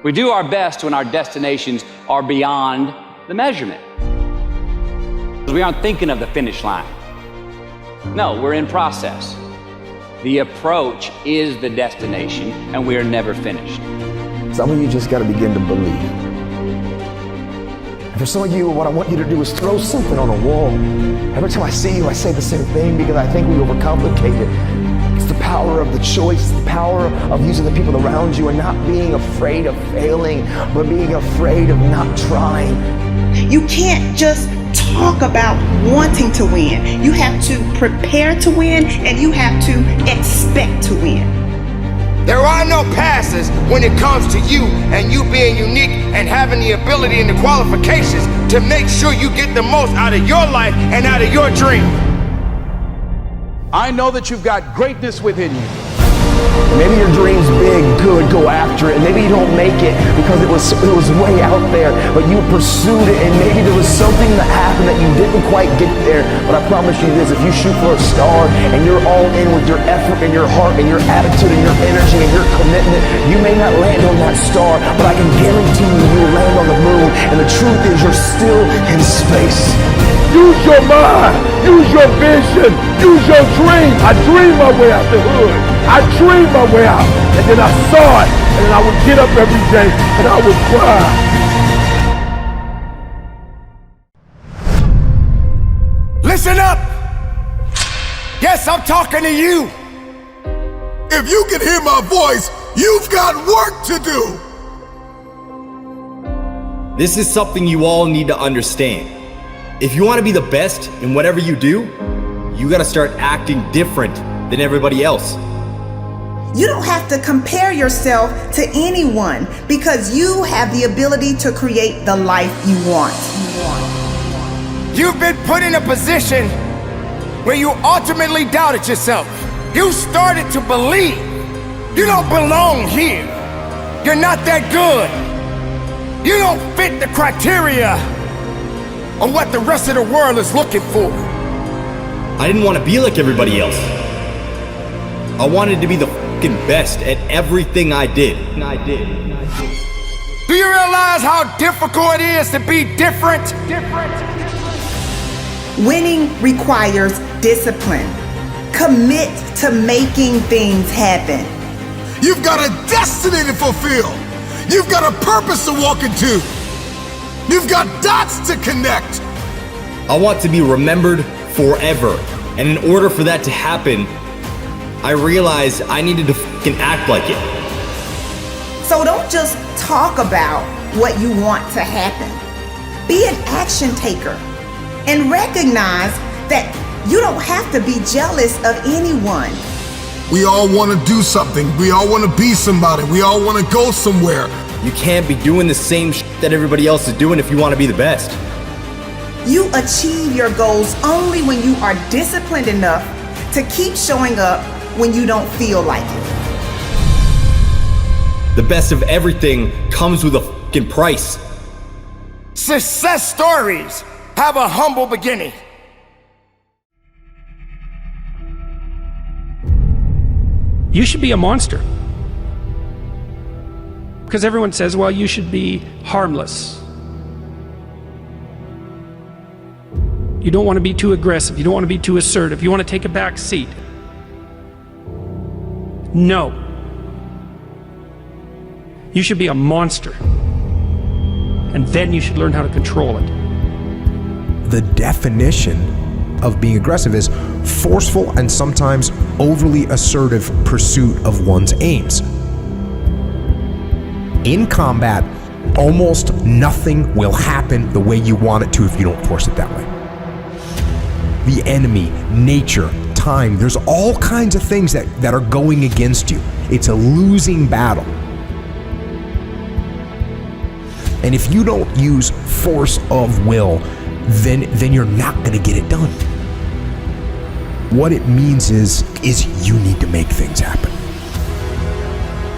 We do our best when our destinations are beyond the measurement. We aren't thinking of the finish line. No, we're in process. The approach is the destination, and we are never finished. Some of you just got to begin to believe. And for some of you, what I want you to do is throw something on a wall. Every time I see you, I say the same thing because I think we overcomplicate it. It's the power of the choice, the power of using the people around you and not being afraid of failing, but being afraid of not trying. You can't just talk about wanting to win. You have to prepare to win and you have to expect to win. There are no passes when it comes to you and you being unique and having the ability and the qualifications to make sure you get the most out of your life and out of your dream. I know that you've got greatness within you. Maybe your dream's big, good, go after it. Maybe you don't make it because it was way out there, but you pursued it, and maybe there was something that happened that you didn't quite get there. But I promise you this, if you shoot for a star and you're all in with your effort and your heart and your attitude and your energy and your commitment, you may not land on that star, but I can guarantee you you'll land on the moon. And the truth is you're still in space. Use your mind, use your vision, use your dream. I dreamed my way out the hood. I dreamed my way out, and then I saw it, and then I would get up every day, and I would cry. Listen up! Yes, I'm talking to you. If you can hear my voice, you've got work to do. This is something you all need to understand. If you want to be the best in whatever you do, you got to start acting different than everybody else. You don't have to compare yourself to anyone because you have the ability to create the life you want. You've been put in a position where you ultimately doubted yourself. You started to believe you don't belong here. You're not that good. You don't fit the criteria of what the rest of the world is looking for. I didn't want to be like everybody else. I wanted to be the fucking best at everything I did. Do you realize how difficult it is to be different? Winning requires discipline. Commit to making things happen. You've got a destiny to fulfill. You've got a purpose to walk into. You've got dots to connect. I want to be remembered forever. And in order for that to happen, I realized I needed to fucking act like it. So don't just talk about what you want to happen. Be an action taker and recognize that you don't have to be jealous of anyone. We all want to do something. We all want to be somebody. We all want to go somewhere. You can't be doing the same shit that everybody else is doing if you want to be the best. You achieve your goals only when you are disciplined enough to keep showing up when you don't feel like it. The best of everything comes with a fucking price. Success stories have a humble beginning. You should be a monster. Because everyone says, well, you should be harmless. You don't want to be too aggressive. You don't want to be too assertive. You want to take a back seat. No. You should be a monster. And then you should learn how to control it. The definition of being aggressive is forceful and sometimes overly assertive pursuit of one's aims. In combat, almost nothing will happen the way you want it to if you don't force it that way. The enemy, nature, time, there's all kinds of things that are going against you. It's a losing battle. And if you don't use force of will, then you're not going to get it done. What it means is you need to make things happen.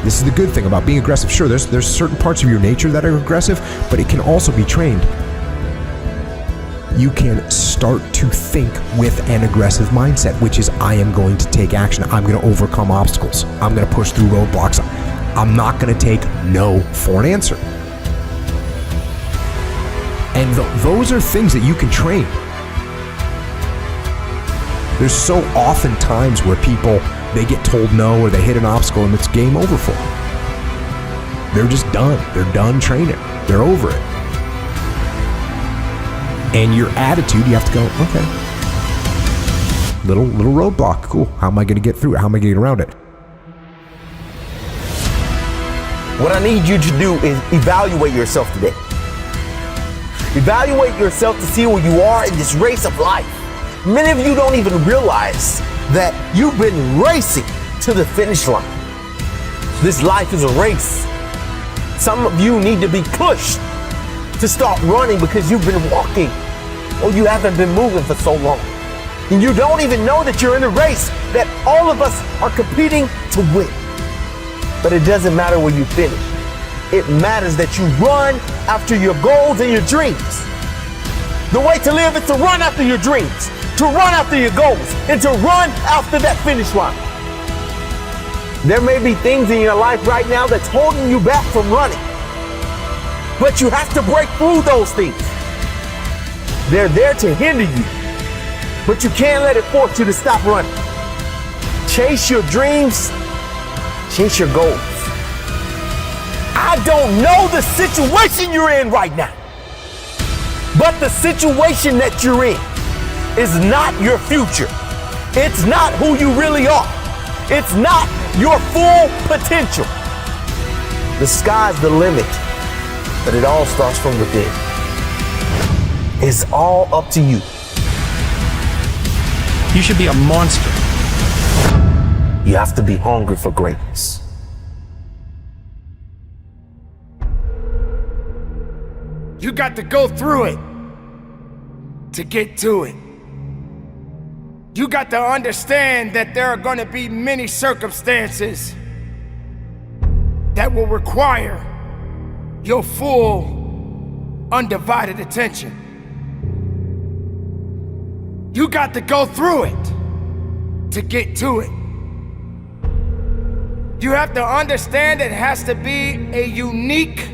This is the good thing about being aggressive. Sure, there's certain parts of your nature that are aggressive, but it can also be trained. You can start to think with an aggressive mindset, which is I am going to take action. I'm going to overcome obstacles. I'm going to push through roadblocks. I'm not going to take no for an answer. And those are things that you can train. There's so often times where people, they get told no or they hit an obstacle and it's game over for them. They're just done. They're done training. They're over it. And your attitude, you have to go, okay. Little roadblock, cool. How am I going to get through it? How am I going to get around it? What I need you to do is evaluate yourself today. Evaluate yourself to see where you are in this race of life. Many of you don't even realize that you've been racing to the finish line. This life is a race. Some of you need to be pushed to start running because you've been walking or you haven't been moving for so long. And you don't even know that you're in a race that all of us are competing to win. But it doesn't matter where you finish. It matters that you run after your goals and your dreams. The way to live is to run after your dreams, to run after your goals, and to run after that finish line. There may be things in your life right now that's holding you back from running, but you have to break through those things. They're there to hinder you, but you can't let it force you to stop running. Chase your dreams, chase your goals. I don't know the situation you're in right now, but the situation that you're in is not your future. It's not who you really are. It's not your full potential. The sky's the limit, but it all starts from within. It's all up to you. You should be a monster. You have to be hungry for greatness. You got to go through it to get to it. You got to understand that there are going to be many circumstances that will require your full, undivided attention. You got to go through it to get to it. You have to understand it has to be a unique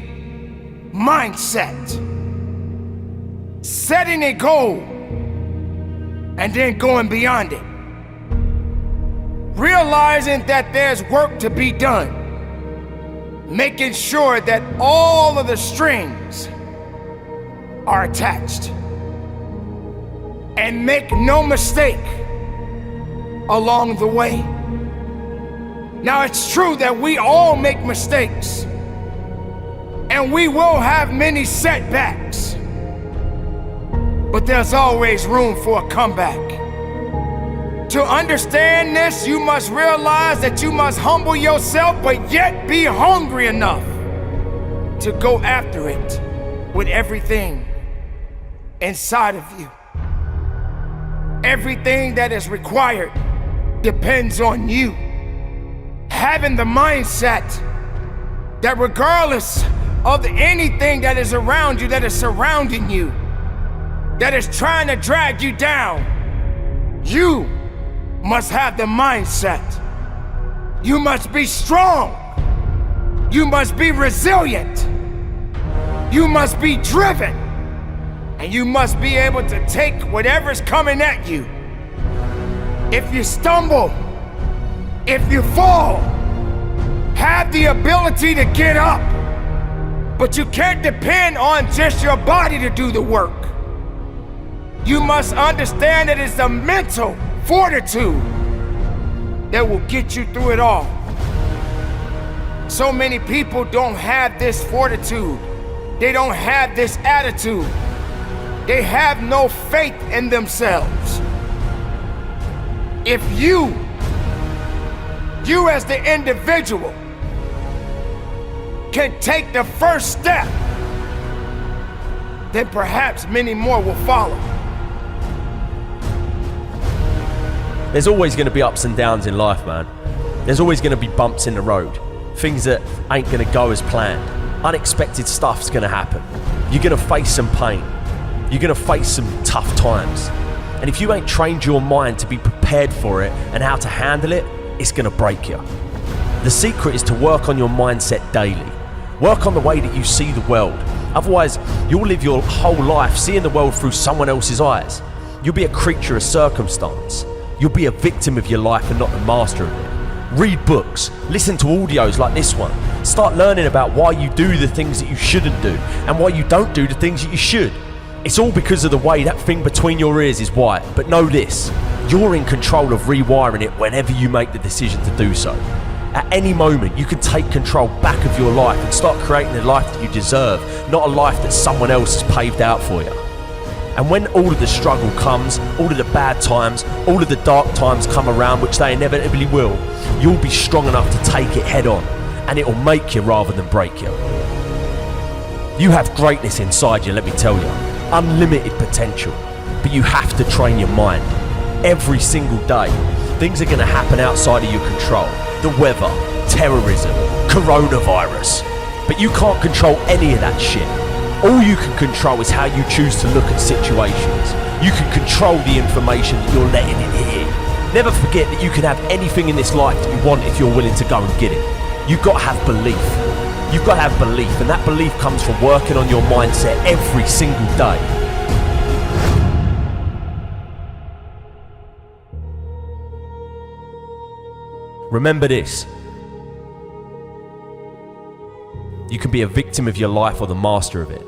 mindset. Setting a goal and then going beyond it. Realizing that there's work to be done. Making sure that all of the strings are attached. And make no mistake along the way. Now it's true that we all make mistakes. And we will have many setbacks. But there's always room for a comeback. To understand this, you must realize that you must humble yourself, but yet be hungry enough to go after it with everything inside of you. Everything that is required depends on you. Having the mindset that regardless of anything that is around you, that is surrounding you, that is trying to drag you down, you must have the mindset. You must be strong. You must be resilient. You must be driven. And you must be able to take whatever's coming at you. If you stumble, if you fall, have the ability to get up. But you can't depend on just your body to do the work. You must understand that it's the mental fortitude that will get you through it all. So many people don't have this fortitude. They don't have this attitude. They have no faith in themselves. If you as the individual can take the first step, then perhaps many more will follow. There's always going to be ups and downs in life, man. There's always going to be bumps in the road. Things that ain't going to go as planned. Unexpected stuff's going to happen. You're going to face some pain. You're going to face some tough times. And if you ain't trained your mind to be prepared for it and how to handle it, it's going to break you. The secret is to work on your mindset daily. Work on the way that you see the world. Otherwise, you'll live your whole life seeing the world through someone else's eyes. You'll be a creature of circumstance. You'll be a victim of your life and not the master of it. Read books, listen to audios like this one. Start learning about why you do the things that you shouldn't do and why you don't do the things that you should. It's all because of the way that thing between your ears is wired. But know this, you're in control of rewiring it whenever you make the decision to do so. At any moment, you can take control back of your life and start creating the life that you deserve, not a life that someone else has paved out for you. And when all of the struggle comes, all of the bad times, all of the dark times come around, which they inevitably will, you'll be strong enough to take it head on, and it will make you rather than break you. You have greatness inside you, let me tell you. Unlimited potential, but you have to train your mind. Every single day, things are going to happen outside of your control. The weather, terrorism, coronavirus. But you can't control any of that shit. All you can control is how you choose to look at situations. You can control the information that you're letting in here. Never forget that you can have anything in this life that you want if you're willing to go and get it. You've got to have belief. You've got to have belief, and that belief comes from working on your mindset every single day. Remember this. You can be a victim of your life or the master of it.